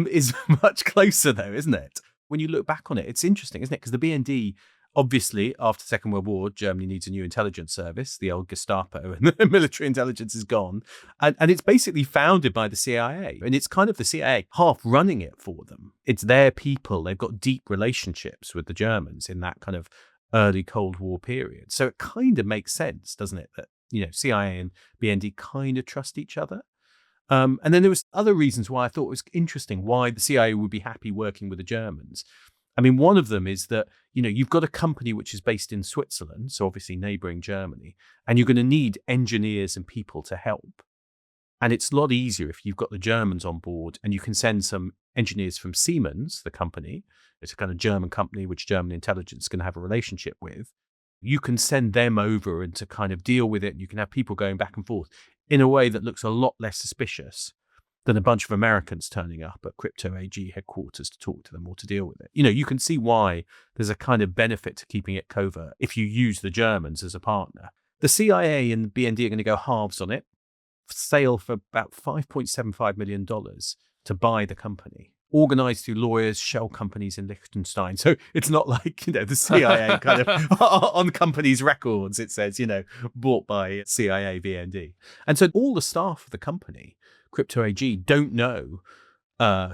Is much closer, though, isn't it? When you look back on it, it's interesting, isn't it? Because the BND, obviously, after the Second World War, Germany needs a new intelligence service. The old Gestapo and the military intelligence is gone. And it's basically founded by the CIA. And it's kind of the CIA half running it for them. It's their people. They've got deep relationships with the Germans in that kind of early Cold War period. So it kind of makes sense, doesn't it, that, CIA and BND kind of trust each other. And then there was other reasons why I thought it was interesting why the CIA would be happy working with the Germans. I mean, one of them is that, you've got a company which is based in Switzerland, so obviously neighboring Germany, and you're going to need engineers and people to help. And it's a lot easier if you've got the Germans on board and you can send some engineers from Siemens, the company. It's a kind of German company which German intelligence is going to have a relationship with. You can send them over and to kind of deal with it. You can have people going back and forth in a way that looks a lot less suspicious than a bunch of Americans turning up at Crypto AG headquarters to talk to them or to deal with it. You can see why there's a kind of benefit to keeping it covert if you use the Germans as a partner. The CIA and BND are going to go halves on it, sale for about $5.75 million to buy the company, organized through lawyers, shell companies in Liechtenstein. So it's not like, the CIA kind of on companies' records, it says, bought by CIA, BND. And so all the staff of the company, Crypto AG, don't know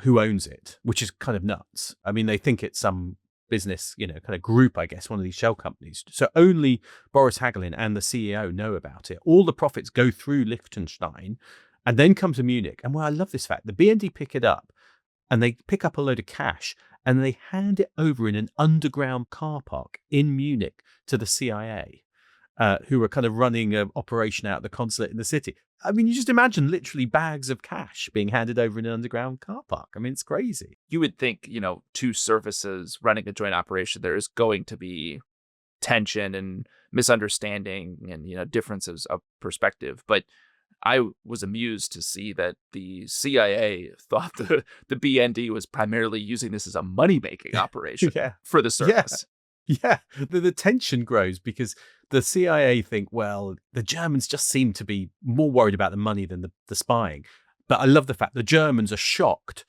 who owns it, which is kind of nuts. I mean, they think it's some business, kind of group, I guess, one of these shell companies. So only Boris Hagglin and the CEO know about it. All the profits go through Liechtenstein and then come to Munich. And I love this fact. The BND pick it up and they pick up a load of cash and they hand it over in an underground car park in Munich to the CIA, who are kind of running an operation out of the consulate in the city. I mean, you just imagine literally bags of cash being handed over in an underground car park. I mean, it's crazy. You would think, two services running a joint operation, there is going to be tension and misunderstanding and, differences of perspective. But I was amused to see that the CIA thought the BND was primarily using this as a money-making operation for the service. Yeah. The tension grows because the CIA think, well, the Germans just seem to be more worried about the money than the spying. But I love the fact the Germans are shocked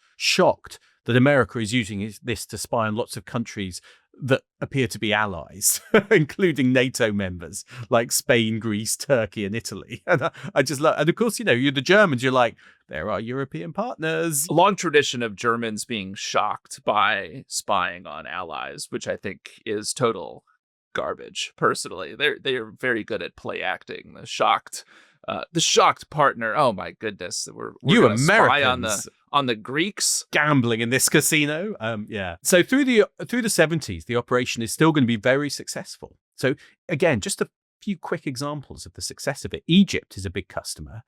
that America is using this to spy on lots of countries that appear to be allies, including NATO members like Spain, Greece, Turkey, and Italy. And I just love, and of course, you're the Germans, you're like, they're our European partners. A long tradition of Germans being shocked by spying on allies, which I think is total garbage. Personally, they are very good at play acting. The shocked partner. Oh my goodness, we're you Americans spy on the Greeks gambling in this casino. So through the 70s, the operation is still going to be very successful. So again, just a few quick examples of the success of it. Egypt is a big customer.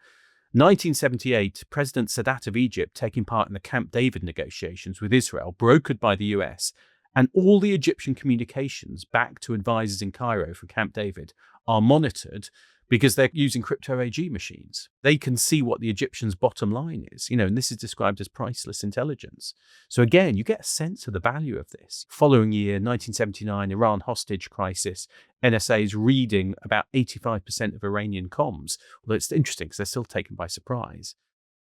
1978, President Sadat of Egypt taking part in the Camp David negotiations with Israel, brokered by the US, and all the Egyptian communications back to advisors in Cairo for Camp David are monitored because they're using crypto AG machines. They can see what the Egyptians' bottom line is, and this is described as priceless intelligence. So again, you get a sense of the value of this. Following year, 1979, Iran hostage crisis, NSA is reading about 85% of Iranian comms. Although it's interesting because they're still taken by surprise.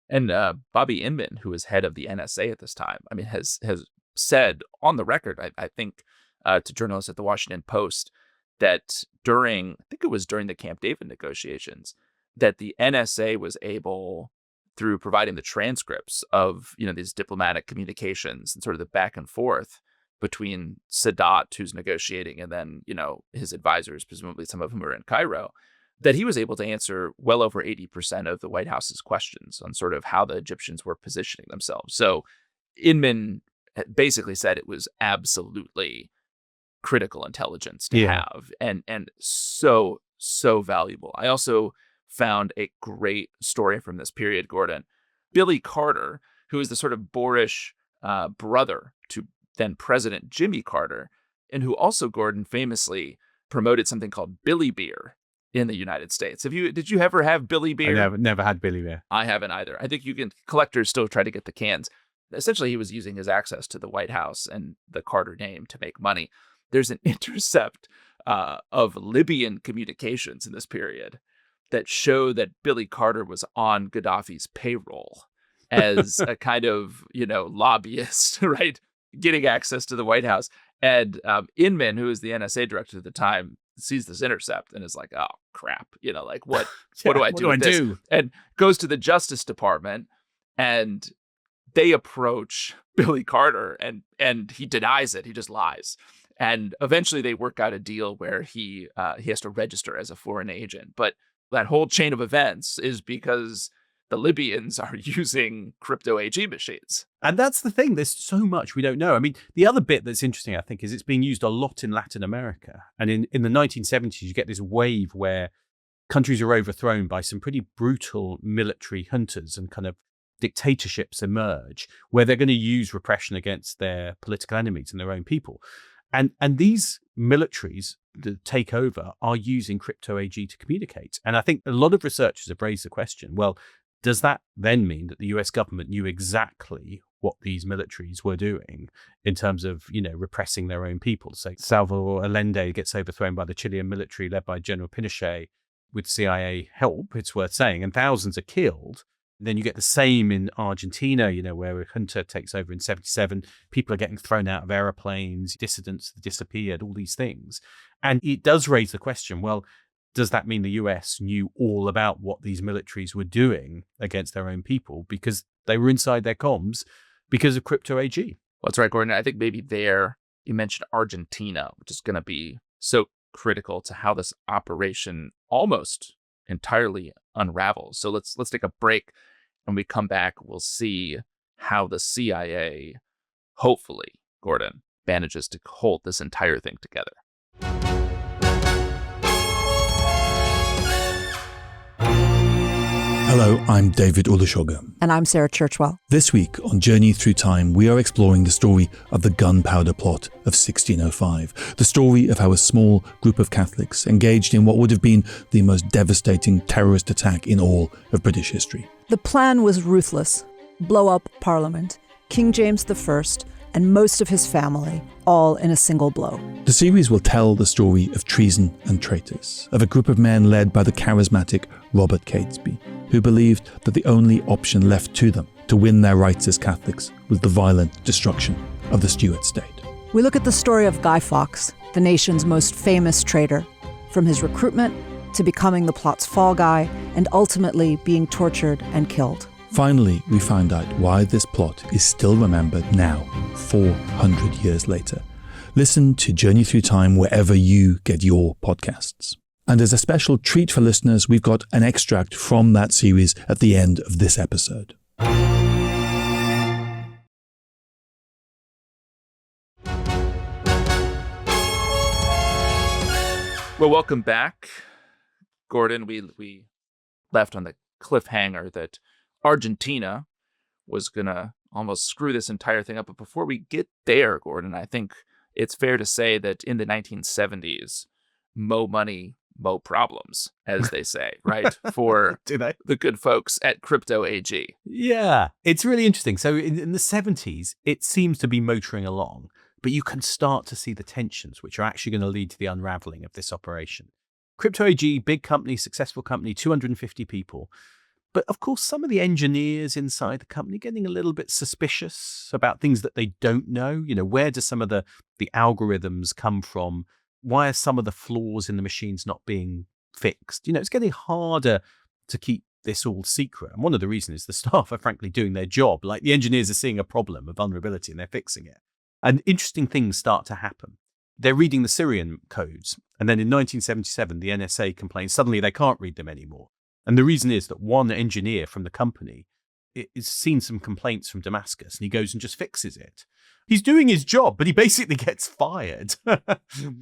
And Bobby Inman, who was head of the NSA at this time, has said on the record, I think, to journalists at the Washington Post, that during the Camp David negotiations, that the NSA was able, through providing the transcripts of, these diplomatic communications and sort of the back and forth between Sadat, who's negotiating, and then, his advisors, presumably some of whom are in Cairo, that he was able to answer well over 80% of the White House's questions on sort of how the Egyptians were positioning themselves. So Inman basically said it was absolutely critical intelligence to have, and so valuable. I also found a great story from this period, Gordon. Billy Carter, who is the sort of boorish brother to then President Jimmy Carter, and who also, Gordon, famously promoted something called Billy Beer in the United States. Did you ever have Billy Beer? I never had Billy Beer. I haven't either. I think collectors still try to get the cans. Essentially, he was using his access to the White House and the Carter name to make money. There's an intercept of Libyan communications in this period that show that Billy Carter was on Gaddafi's payroll as a kind of, lobbyist, right? Getting access to the White House. And Inman, who was the NSA director at the time, sees this intercept and is like, oh, crap. What do I do with this? And goes to the Justice Department, and they approach Billy Carter, and he denies it. He just lies. And eventually they work out a deal where he has to register as a foreign agent. But that whole chain of events is because the Libyans are using crypto AG machines. And that's the thing. There's so much we don't know. I mean, the other bit that's interesting, I think, is it's being used a lot in Latin America. And in the 1970s, you get this wave where countries are overthrown by some pretty brutal military hunters, and kind of dictatorships emerge where they're going to use repression against their political enemies and their own people. And these militaries that take over are using crypto AG to communicate. And I think a lot of researchers have raised the question, well, does that then mean that the US government knew exactly what these militaries were doing in terms of, repressing their own people? So Salvador Allende gets overthrown by the Chilean military led by General Pinochet with CIA help, it's worth saying, and thousands are killed. Then you get the same in Argentina, where a junta takes over in 1977. People are getting thrown out of airplanes, dissidents disappeared, all these things. And it does raise the question, well, does that mean the US knew all about what these militaries were doing against their own people because they were inside their comms because of crypto AG? Well, that's right, Gordon. I think maybe there you mentioned Argentina, which is going to be so critical to how this operation almost entirely unravels. So let's take a break. When we come back, we'll see how the CIA, hopefully, Gordon, manages to hold this entire thing together. Hello, I'm David Olusoga. And I'm Sarah Churchwell. This week on Journey Through Time, we are exploring the story of the gunpowder plot of 1605, the story of how a small group of Catholics engaged in what would have been the most devastating terrorist attack in all of British history. The plan was ruthless. Blow up Parliament, King James I, and most of his family, all in a single blow. The series will tell the story of treason and traitors, of a group of men led by the charismatic Robert Catesby, who believed that the only option left to them to win their rights as Catholics was the violent destruction of the Stuart state. We look at the story of Guy Fawkes, the nation's most famous traitor, from his recruitment to becoming the plot's fall guy and ultimately being tortured and killed. Finally, we find out why this plot is still remembered now, 400 years later. Listen to Journey Through Time wherever you get your podcasts. And as a special treat for listeners, we've got an extract from that series at the end of this episode. Well, welcome back, Gordon. We left on the cliffhanger that Argentina was going to almost screw this entire thing up. But before we get there, Gordon, I think it's fair to say that in the 1970s, Mo Money mo problems, as they say, right? For Do they? the good folks at Crypto AG. Yeah, it's really interesting. So in the 70s, it seems to be motoring along, but you can start to see the tensions, which are actually going to lead to the unraveling of this operation. Crypto AG, big company, successful company, 250 people. But of course, some of the engineers inside the company getting a little bit suspicious about things that they don't know. Where do some of the algorithms come from? Why are some of the flaws in the machines not being fixed? It's getting harder to keep this all secret. And one of the reasons is the staff are frankly doing their job. Like the engineers are seeing a problem, a vulnerability, and they're fixing it. And interesting things start to happen. They're reading the Syrian codes. And then in 1977, the NSA complains suddenly they can't read them anymore. And the reason is that one engineer from the company is seen some complaints from Damascus and he goes and just fixes it. He's doing his job, but he basically gets fired,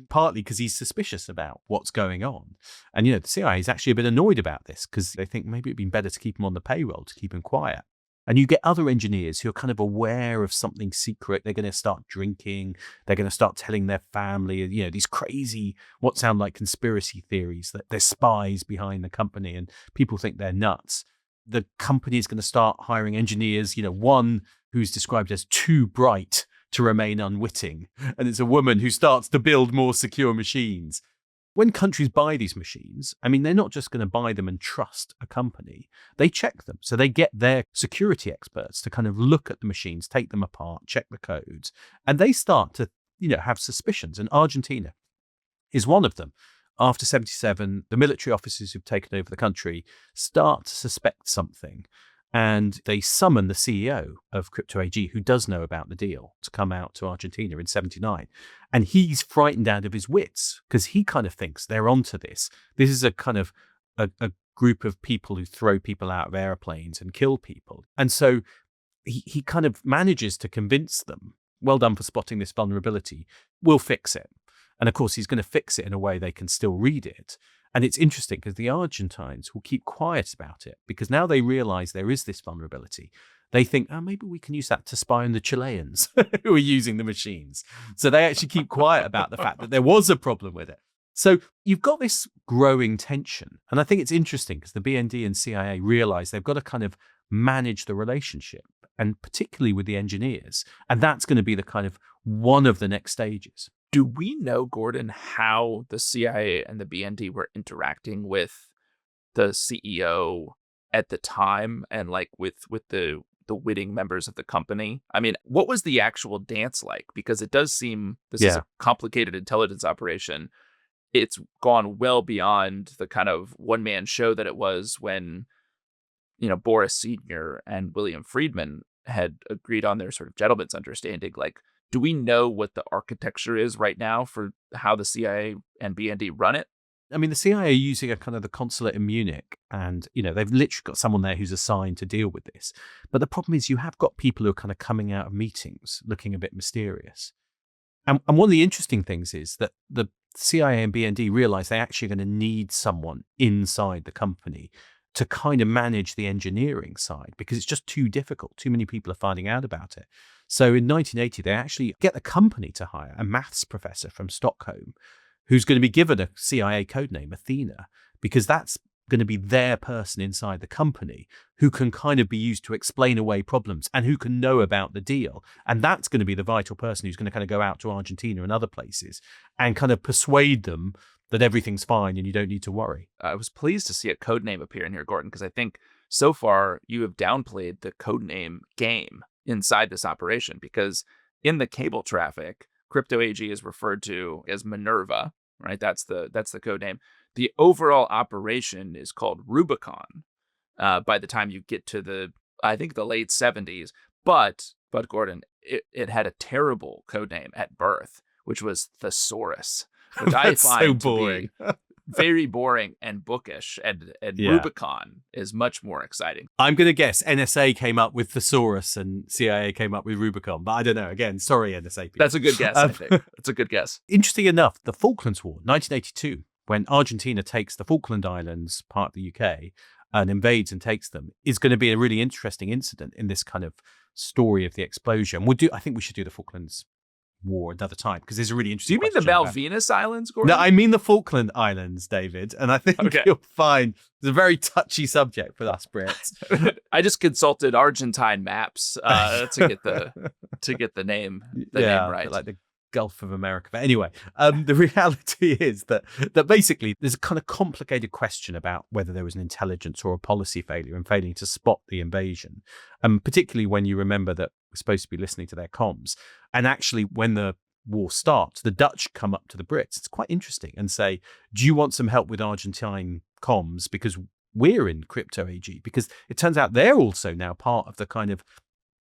partly because he's suspicious about what's going on. And, the CIA is actually a bit annoyed about this because they think maybe it'd been better to keep him on the payroll, to keep him quiet. And you get other engineers who are kind of aware of something secret. They're going to start drinking. They're going to start telling their family, these crazy, what sound like conspiracy theories that there's spies behind the company and people think they're nuts. The company is going to start hiring engineers, one who's described as too bright to remain unwitting. And it's a woman who starts to build more secure machines. When countries buy these machines, they're not just going to buy them and trust a company. They check them. So they get their security experts to kind of look at the machines, take them apart, check the codes. And they start to, have suspicions. And Argentina is one of them. After 77, the military officers who've taken over the country start to suspect something. And they summon the CEO of Crypto AG, who does know about the deal, to come out to Argentina in 79. And he's frightened out of his wits because he kind of thinks they're onto this. This is a kind of a group of people who throw people out of airplanes and kill people. And so he kind of manages to convince them, well done for spotting this vulnerability, we'll fix it. And of course, he's going to fix it in a way they can still read it. And it's interesting because the Argentines will keep quiet about it because now they realize there is this vulnerability. They think, maybe we can use that to spy on the Chileans who are using the machines. So they actually keep quiet about the fact that there was a problem with it. So you've got this growing tension. And I think it's interesting because the BND and CIA realize they've got to kind of manage the relationship, and particularly with the engineers. And that's going to be the kind of one of the next stages. Do we know, Gordon, how the CIA and the BND were interacting with the CEO at the time and like with the witting members of the company? What was the actual dance like? Because it does seem this is a complicated intelligence operation. It's gone well beyond the kind of one-man show that it was when, Boris Sr. and William Friedman had agreed on their sort of gentleman's understanding. Like, do we know what the architecture is right now for how the CIA and BND run it? The CIA are using a kind of the consulate in Munich, and, they've literally got someone there who's assigned to deal with this. But the problem is you have got people who are kind of coming out of meetings looking a bit mysterious. And one of the interesting things is that the CIA and BND realize they actually are going to need someone inside the company to kind of manage the engineering side because it's just too difficult. Too many people are finding out about it. So in 1980, they actually get the company to hire a maths professor from Stockholm who's going to be given a CIA codename, Athena, because that's going to be their person inside the company who can kind of be used to explain away problems and who can know about the deal. And that's going to be the vital person who's going to kind of go out to Argentina and other places and kind of persuade them that everything's fine and you don't need to worry. I was pleased to see a codename appear in here, Gordon, because I think so far you have downplayed the codename game inside this operation, because in the cable traffic, Crypto AG is referred to as Minerva, right? That's the code name. The overall operation is called Rubicon by the time you get to the late 70s. But Gordon, it had a terrible code name at birth, which was Thesaurus, which I find so boring. To be very boring and bookish, and Rubicon is much more exciting. I'm going to guess NSA came up with Thesaurus and CIA came up with Rubicon, but I don't know. Again, sorry, NSA people. That's a good guess, I think. That's a good guess. Interesting enough, the Falklands War, 1982, when Argentina takes the Falkland Islands, part of the UK, and invades and takes them, is going to be a really interesting incident in this kind of story of the explosion. I think we should do the Falklands war another time, because there's a really interesting Do you mean the question Malvinas Islands, Gordon? No, I mean the Falkland Islands, David. And I think you'll find it's a very touchy subject for us Brits. I just consulted Argentine maps to get the name name right. Like the Gulf of America. But anyway, the reality is that basically there's a kind of complicated question about whether there was an intelligence or a policy failure in failing to spot the invasion. Particularly when you remember that we're supposed to be listening to their comms. And actually, when the war starts, the Dutch come up to the Brits. It's quite interesting and say, do you want some help with Argentine comms? Because we're in crypto AG. Because it turns out they're also now part of the kind of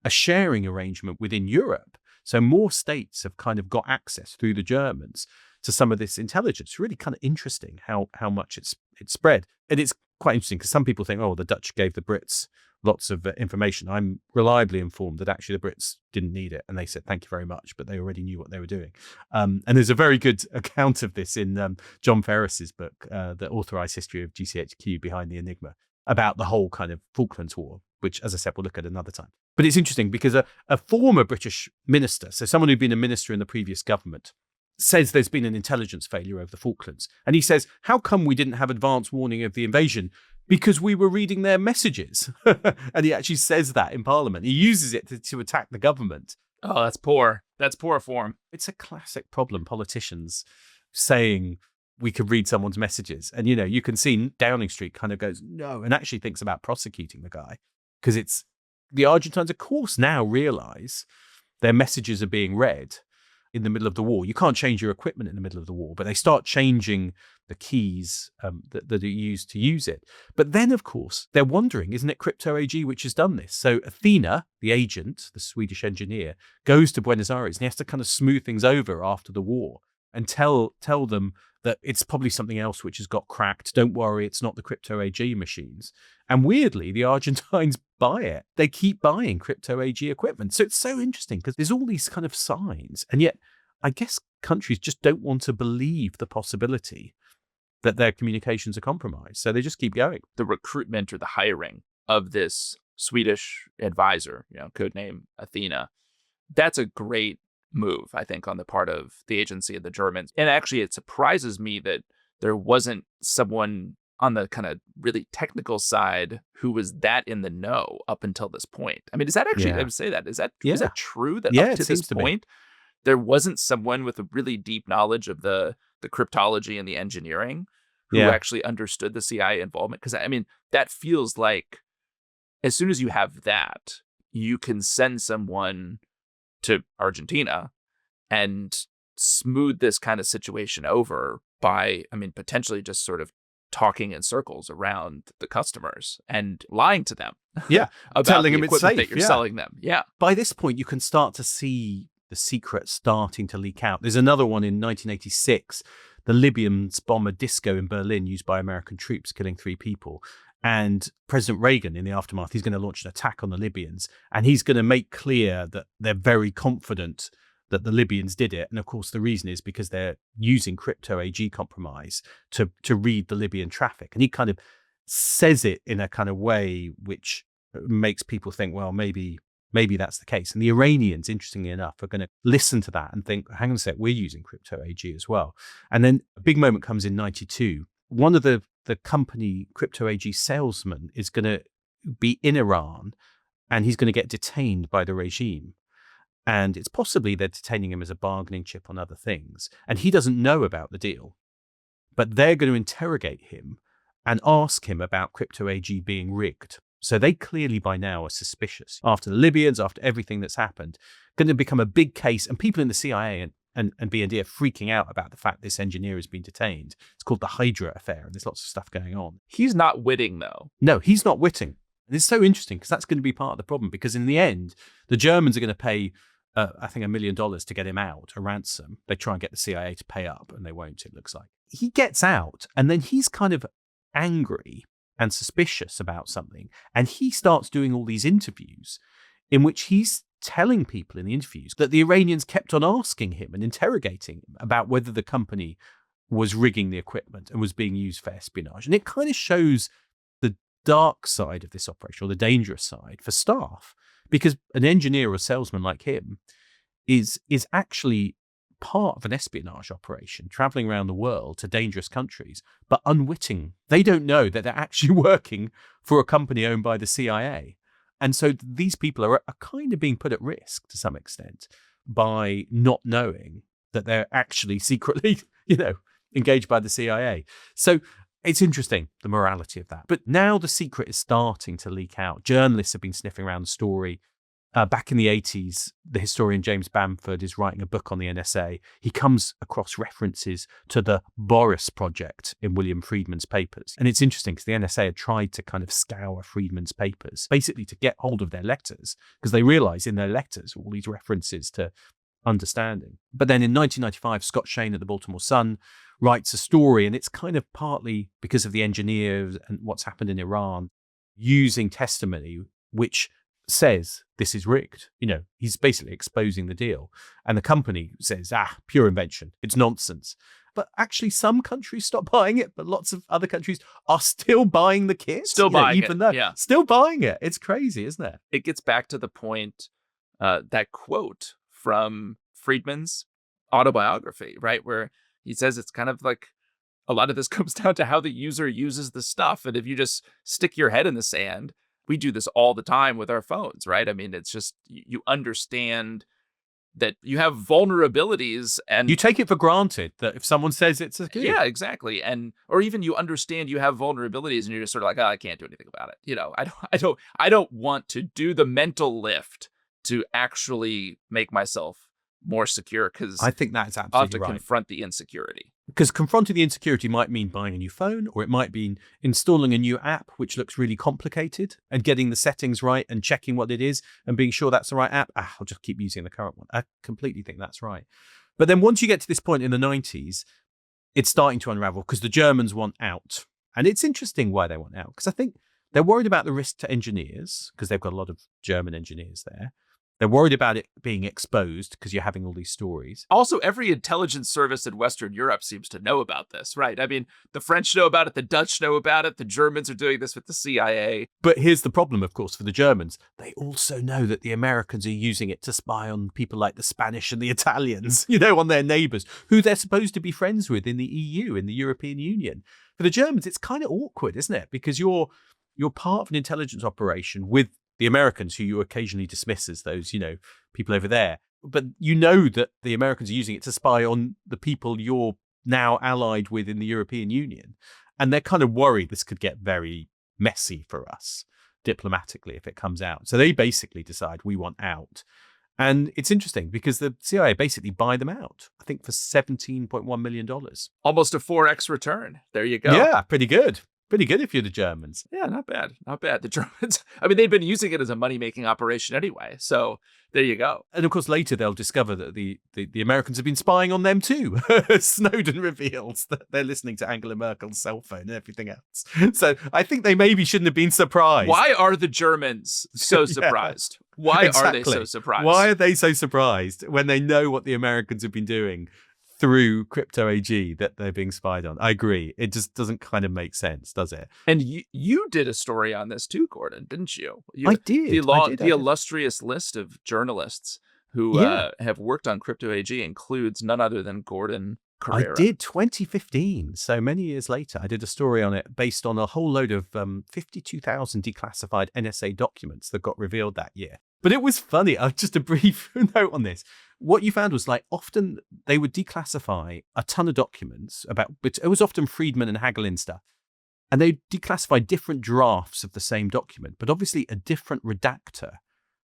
a sharing arrangement within Europe. So more states have kind of got access through the Germans to some of this intelligence. Really kind of interesting how much it's spread. And it's quite interesting because some people think, oh, the Dutch gave the Brits lots of information. I'm reliably informed that actually the Brits didn't need it. And they said, thank you very much. But they already knew what they were doing. And there's a very good account of this in John Ferris's book, The Authorized History of GCHQ Behind the Enigma, about the whole kind of Falklands War, which, as I said, we'll look at another time. But it's interesting because a former British minister, so someone who'd been a minister in the previous government, says there's been an intelligence failure over the Falklands. And he says, how come we didn't have advance warning of the invasion? Because we were reading their messages. And he actually says that in Parliament. He uses it to attack the government. Oh, that's poor. That's poor form. It's a classic problem, politicians saying we could read someone's messages. And, you know, you can see Downing Street kind of goes, no, and actually thinks about prosecuting the guy. Because it's the Argentines, of course, now realize their messages are being read in the middle of the war. You can't change your equipment in the middle of the war, but they start changing the keys that are used to use it. But then, of course, they're wondering, isn't it Crypto AG which has done this? So Athena, the agent, the Swedish engineer, goes to Buenos Aires and he has to kind of smooth things over after the war and tell them that it's probably something else which has got cracked. Don't worry, it's not the Crypto AG machines. And weirdly, the Argentines buy it. They keep buying Crypto AG equipment. So it's so interesting because there's all these kind of signs. And yet, I guess countries just don't want to believe the possibility that their communications are compromised. So they just keep going. The recruitment or the hiring of this Swedish advisor, codename Athena, that's a great move, I think, on the part of the agency of the Germans. And actually, it surprises me that there wasn't someone on the kind of really technical side who was that in the know up until this point. I mean, is that actually, I would say that, is that true that up to this point, there wasn't someone with a really deep knowledge of the cryptology and the engineering who actually understood the CIA involvement? Because, I mean, that feels like as soon as you have that, you can send someone to Argentina and smooth this kind of situation over by, I mean, potentially just sort of talking in circles around the customers and lying to them. Yeah. about telling the them it's equipment safe. that you're selling them. Yeah. By this point, you can start to see the secret starting to leak out. There's another one in 1986, the Libyans bomb a disco in Berlin used by American troops, killing 3 people. And President Reagan, in the aftermath, he's going to launch an attack on the Libyans. And he's going to make clear that they're very confident that the Libyans did it. And of course, the reason is because they're using Crypto AG compromise to read the Libyan traffic. And he kind of says it in a kind of way which makes people think, well, maybe that's the case. And the Iranians, interestingly enough, are going to listen to that and think, hang on a sec, we're using Crypto AG as well. And then a big moment comes in 92. One of the company Crypto AG salesman is going to be in Iran and he's going to get detained by the regime. And it's possibly they're detaining him as a bargaining chip on other things. And he doesn't know about the deal. But they're going to interrogate him and ask him about Crypto AG being rigged. So they clearly by now are suspicious. After the Libyans, after everything that's happened, going to become a big case. And people in the CIA and BND are freaking out about the fact this engineer has been detained. It's called the Hydra affair, and there's lots of stuff going on. He's not witting, though. No, he's not witting. And it's so interesting because that's going to be part of the problem, because in the end, the Germans are going to pay, I think, $1 million to get him out, a ransom. They try and get the CIA to pay up, and they won't, it looks like. He gets out, and then he's kind of angry and suspicious about something, and he starts doing all these interviews in which he's telling people in the interviews that the Iranians kept on asking him and interrogating him about whether the company was rigging the equipment and was being used for espionage. And it kind of shows the dark side of this operation, or the dangerous side for staff, because an engineer or salesman like him, is actually part of an espionage operation, traveling around the world to dangerous countries, but unwitting. They don't know that they're actually working for a company owned by the CIA. And so these people are kind of being put at risk to some extent by not knowing that they're actually secretly, engaged by the CIA. So it's interesting, the morality of that. But now the secret is starting to leak out. Journalists have been sniffing around the story. Back in the 80s, the historian James Bamford is writing a book on the NSA. He comes across references to the Boris project in William Friedman's papers. And it's interesting because the NSA had tried to kind of scour Friedman's papers, basically to get hold of their letters, because they realized in their letters all these references to understanding. But then in 1995, Scott Shane at the Baltimore Sun writes a story, and it's kind of partly because of the engineers and what's happened in Iran, using testimony which says this is rigged. He's basically exposing the deal. And the company says, pure invention. It's nonsense. But actually some countries stop buying it, but lots of other countries are still buying the kit. Still buying it. Still buying it. It's crazy, isn't it? It gets back to the point, that quote from Friedman's autobiography, right? Where he says it's kind of like a lot of this comes down to how the user uses the stuff. And if you just stick your head in the sand, we do this all the time with our phones, right? I mean, it's just, you understand that you have vulnerabilities and you take it for granted that if someone says it's a good. Yeah, exactly. Or even you understand you have vulnerabilities and you're just sort of like, I can't do anything about it. I don't want to do the mental lift to actually make myself more secure, because I think that's absolutely I'll have to right. confront the insecurity. Because confronting the insecurity might mean buying a new phone, or it might mean installing a new app, which looks really complicated, and getting the settings right and checking what it is and being sure that's the right app. I'll just keep using the current one. I completely think that's right. But then once you get to this point in the 90s, it's starting to unravel because the Germans want out. And it's interesting why they want out, because I think they're worried about the risk to engineers, because they've got a lot of German engineers there. They're worried about it being exposed because you're having all these stories. Also, every intelligence service in Western Europe seems to know about this, right? I mean, the French know about it, the Dutch know about it, the Germans are doing this with the CIA. But here's the problem, of course, for the Germans. They also know that the Americans are using it to spy on people like the Spanish and the Italians, on their neighbors, who they're supposed to be friends with in the EU, in the European Union. For the Germans, it's kind of awkward, isn't it? Because you're part of an intelligence operation with the Americans, who you occasionally dismiss as those, people over there. But that the Americans are using it to spy on the people you're now allied with in the European Union. And they're kind of worried this could get very messy for us diplomatically if it comes out. So they basically decide we want out. And it's interesting because the CIA basically buy them out, I think for $17.1 million. Almost a 4x return. There you go. Yeah, pretty good. Pretty good if you're the Germans. Yeah, not bad. Not bad. The Germans, I mean, they've been using it as a money-making operation anyway. So there you go. And of course, later they'll discover that the Americans have been spying on them too. Snowden reveals that they're listening to Angela Merkel's cell phone and everything else. So I think they maybe shouldn't have been surprised. Why are the Germans so surprised? Why are they so surprised? Why are they so surprised when they know what the Americans have been doing through Crypto AG, that they're being spied on? I agree. It just doesn't kind of make sense, does it? And you did a story on this too, Gordon, didn't you? I did. The illustrious list of journalists who have worked on Crypto AG includes none other than Gordon Carrera. I did, 2015. So many years later, I did a story on it based on a whole load of 52,000 declassified NSA documents that got revealed that year. But it was funny. Just a brief note on this. What you found was often they would declassify a ton of documents but it was often Friedman and Hagglin stuff. And they declassify different drafts of the same document. But obviously a different redactor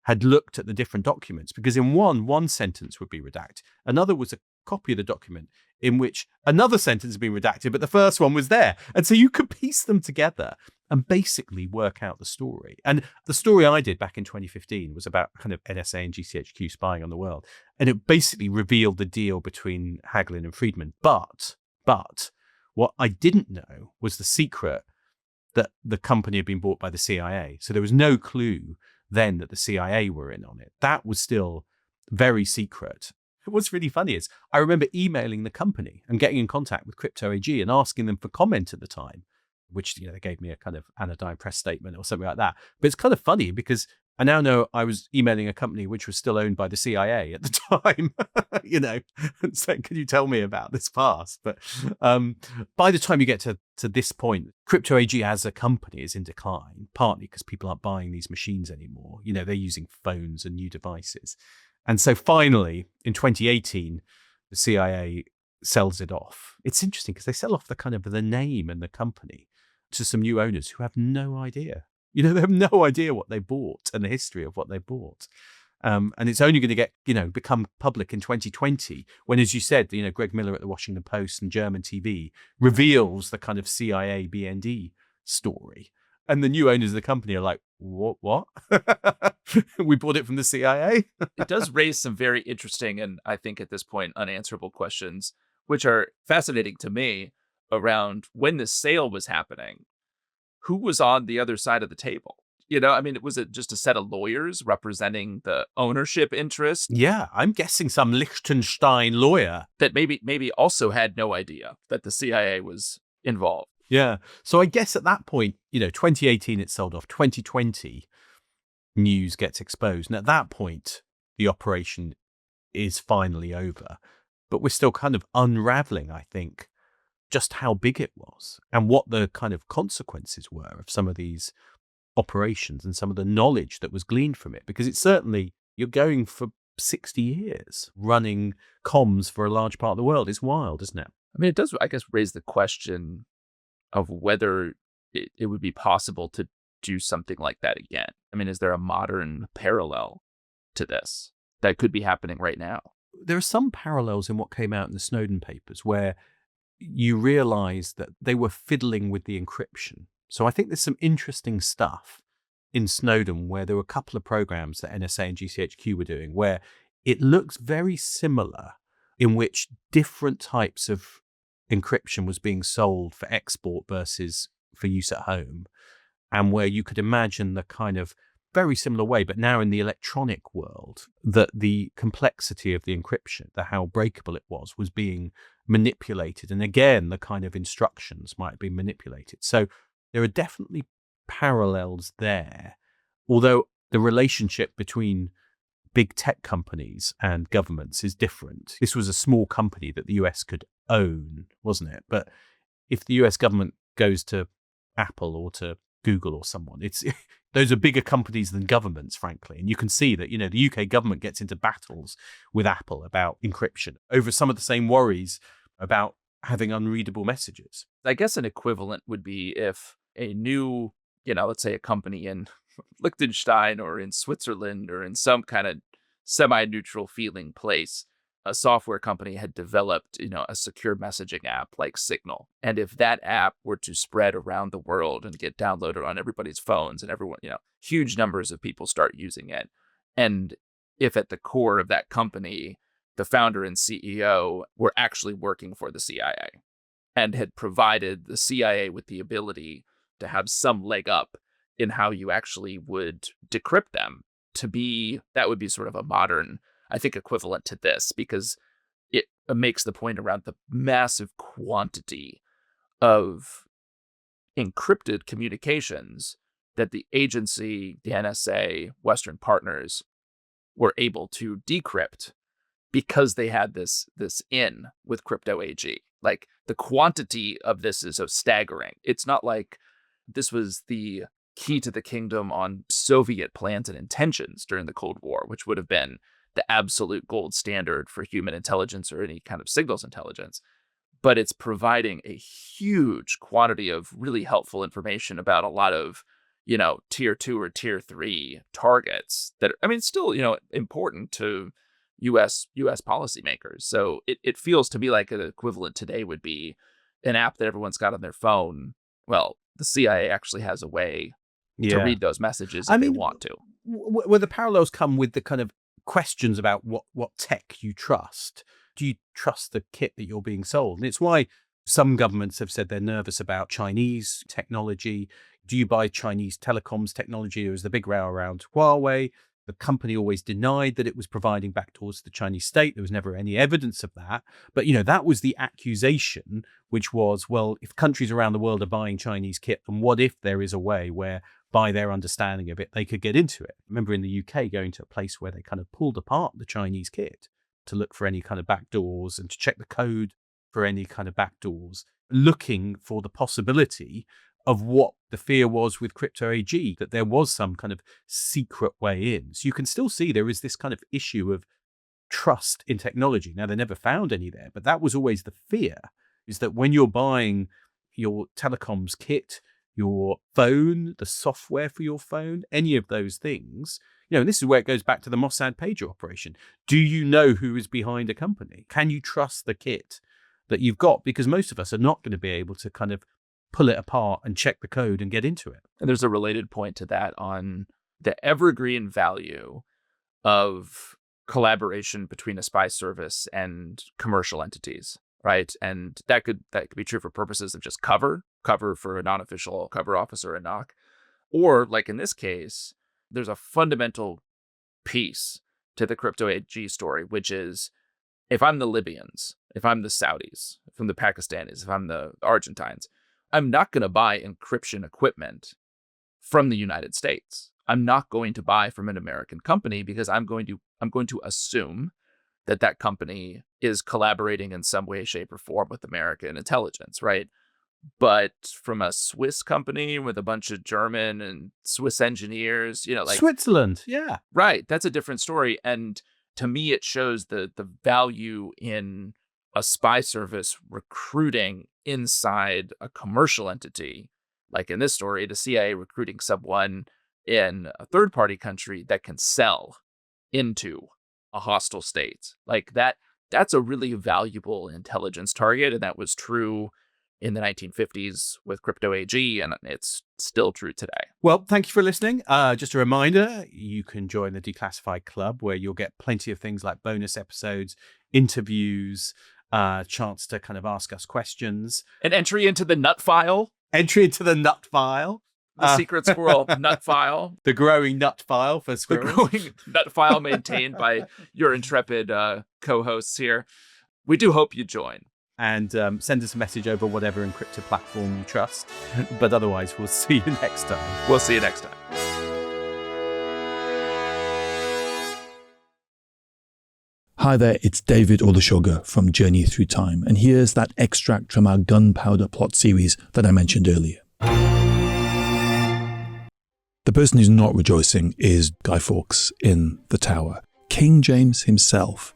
had looked at the different documents, because in one sentence would be redacted. Another was a copy of the document in which another sentence had been redacted, but the first one was there. And so you could piece them together and basically work out the story. And the story I did back in 2015 was about kind of NSA and GCHQ spying on the world. And it basically revealed the deal between Hagglin and Friedman. But what I didn't know was the secret that the company had been bought by the CIA. So there was no clue then that the CIA were in on it. That was still very secret. What's really funny is I remember emailing the company and getting in contact with Crypto AG and asking them for comment at the time, which they gave me a kind of anodyne press statement or something like that. But it's kind of funny because I now know I was emailing a company which was still owned by the CIA at the time, and saying, can you tell me about this past? But by the time you get to this point, Crypto AG as a company is in decline, partly because people aren't buying these machines anymore. They're using phones and new devices. And so finally, in 2018, the CIA sells it off. It's interesting because they sell off the name and the company to some new owners who have no idea. They have no idea what they bought and the history of what they bought. And it's only going to become public in 2020 when, as you said, Greg Miller at the Washington Post and German TV reveals the kind of CIA BND story. And the new owners of the company are like, what? We bought it from the CIA? It does raise some very interesting and I think at this point unanswerable questions, which are fascinating to me around when the sale was happening. Who was on the other side of the table? Was it just a set of lawyers representing the ownership interest? Yeah, I'm guessing some Liechtenstein lawyer that maybe also had no idea that the CIA was involved. Yeah. So I guess at that point, 2018 it sold off. 2020 news gets exposed. And at that point, the operation is finally over. But we're still kind of unraveling, I think, just how big it was and what the kind of consequences were of some of these operations and some of the knowledge that was gleaned from it. Because it's certainly, you're going for 60 years running comms for a large part of the world. It's wild, isn't it? It does, I guess, raise the question of whether it would be possible to do something like that again. Is there a modern parallel to this that could be happening right now? There are some parallels in what came out in the Snowden papers where you realize that they were fiddling with the encryption. So I think there's some interesting stuff in Snowden where there were a couple of programs that NSA and GCHQ were doing where it looks very similar, in which different types of encryption was being sold for export versus for use at home, and where you could imagine the kind of very similar way, but now in the electronic world, that the complexity of the encryption, how breakable it was being manipulated. And again, the kind of instructions might be manipulated. So there are definitely parallels there, although the relationship between big tech companies and governments is different. This was a small company that the US could own, wasn't it? But if the US government goes to Apple or to Google or someone, those are bigger companies than governments, frankly. And you can see that, the UK government gets into battles with Apple about encryption over some of the same worries about having unreadable messages. I guess an equivalent would be if a new, let's say a company in Liechtenstein or in Switzerland or in some kind of semi-neutral feeling place, a software company had developed, a secure messaging app like Signal. And if that app were to spread around the world and get downloaded on everybody's phones and everyone, huge numbers of people start using it. And if at the core of that company, the founder and CEO were actually working for the CIA and had provided the CIA with the ability to have some leg up in how you actually would decrypt them, that would be sort of a modern, I think, equivalent to this, because it makes the point around the massive quantity of encrypted communications that the agency, the NSA, Western partners were able to decrypt because they had this in with Crypto AG. Like, the quantity of this is so staggering. It's not like this was the key to the kingdom on Soviet plans and intentions during the Cold War, which would have been the absolute gold standard for human intelligence or any kind of signals intelligence. But it's providing a huge quantity of really helpful information about a lot of, tier 2 or tier 3 targets that, it's still, important to US policymakers. So it feels to me like an equivalent today would be an app that everyone's got on their phone. Well, the CIA actually has a way to read those messages if they want to. Where the parallels come with the kind of questions about what tech you trust. Do you trust the kit that you're being sold? And it's why some governments have said they're nervous about Chinese technology. Do you buy Chinese telecoms technology? There was the big row around Huawei. The company always denied that it was providing back towards the Chinese state. There was never any evidence of that. But, that was the accusation, which was, well, if countries around the world are buying Chinese kit, then what if there is a way where by their understanding of it, they could get into it. I remember in the UK going to a place where they kind of pulled apart the Chinese kit to look for any kind of backdoors and to check the code for any kind of backdoors, looking for the possibility of what the fear was with crypto AG, that there was some kind of secret way in. So you can still see there is this kind of issue of trust in technology. Now, they never found any there, but that was always the fear, is that when you're buying your telecoms kit, your phone, the software for your phone, any of those things, and this is where it goes back to the Mossad pager operation. Do you know who is behind a company? Can you trust the kit that you've got? Because most of us are not going to be able to kind of pull it apart and check the code and get into it. And there's a related point to that on the evergreen value of collaboration between a spy service and commercial entities, right? And that could be true for purposes of just cover for a non-official cover officer, a NOC, or like in this case, there's a fundamental piece to the crypto AG story, which is if I'm the Libyans, if I'm the Saudis, if I'm the Pakistanis, if I'm the Argentines, I'm not going to buy encryption equipment from the United States. I'm not going to buy from an American company because I'm going to assume that company is collaborating in some way, shape, or form with American intelligence, right? But from a Swiss company with a bunch of German and Swiss engineers, like Switzerland, yeah. Right. That's a different story. And to me, it shows the value in a spy service recruiting inside a commercial entity. Like in this story, the CIA recruiting someone in a third-party country that can sell into a hostile state. Like that's a really valuable intelligence target. And that was true in the 1950s with crypto AG, and it's still true today. Well, thank you for listening. Just a reminder, you can join the Declassified Club, where you'll get plenty of things like bonus episodes, interviews, chance to kind of ask us questions. An entry into the nut file. The secret squirrel nut file. The growing nut file for squirrels. The growing nut file maintained by your intrepid co-hosts here. We do hope you join. And send us a message over whatever encrypted platform you trust. But otherwise, we'll see you next time. We'll see you next time. Hi there, it's David Olusoga from Journey Through Time, and here's that extract from our Gunpowder plot series that I mentioned earlier. The person who's not rejoicing is Guy Fawkes in the Tower. King James himself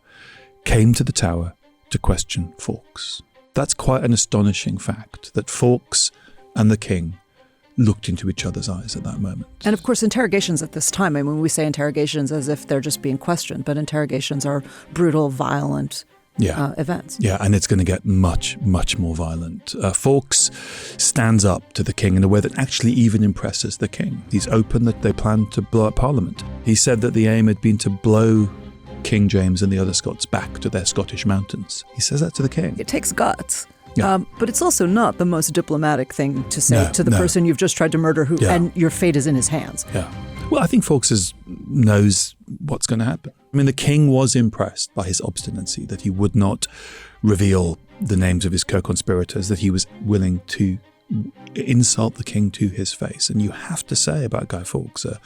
came to the Tower to question Fawkes. That's quite an astonishing fact, that Fawkes and the king looked into each other's eyes at that moment. And of course, interrogations at this time, I mean, we say interrogations as if they're just being questioned, but interrogations are brutal, violent events. Yeah, and it's going to get much, much more violent. Fawkes stands up to the king in a way that actually even impresses the king. He's open that they plan to blow up Parliament. He said that the aim had been to blow King James and the other Scots back to their Scottish mountains. He says that to the king. It takes guts. Yeah. But it's also not the most diplomatic thing to say to the person you've just tried to murder, and your fate is in his hands. Yeah. Well, I think Fawkes knows what's going to happen. I mean, the king was impressed by his obstinacy, that he would not reveal the names of his co-conspirators, that he was willing to insult the king to his face. And you have to say about Guy Fawkes, a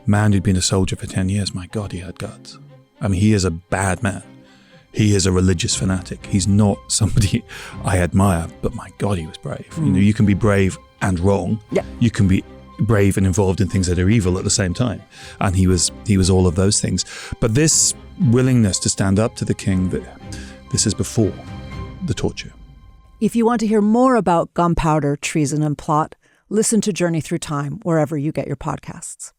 man who'd been a soldier for 10 years, my God, he had guts. I mean, he is a bad man. He is a religious fanatic. He's not somebody I admire, but my God, he was brave. You know, you can be brave and wrong. Yeah. You can be brave and involved in things that are evil at the same time. And he was all of those things. But this willingness to stand up to the king, this is before the torture. If you want to hear more about gunpowder, treason, and plot, listen to Journey Through Time wherever you get your podcasts.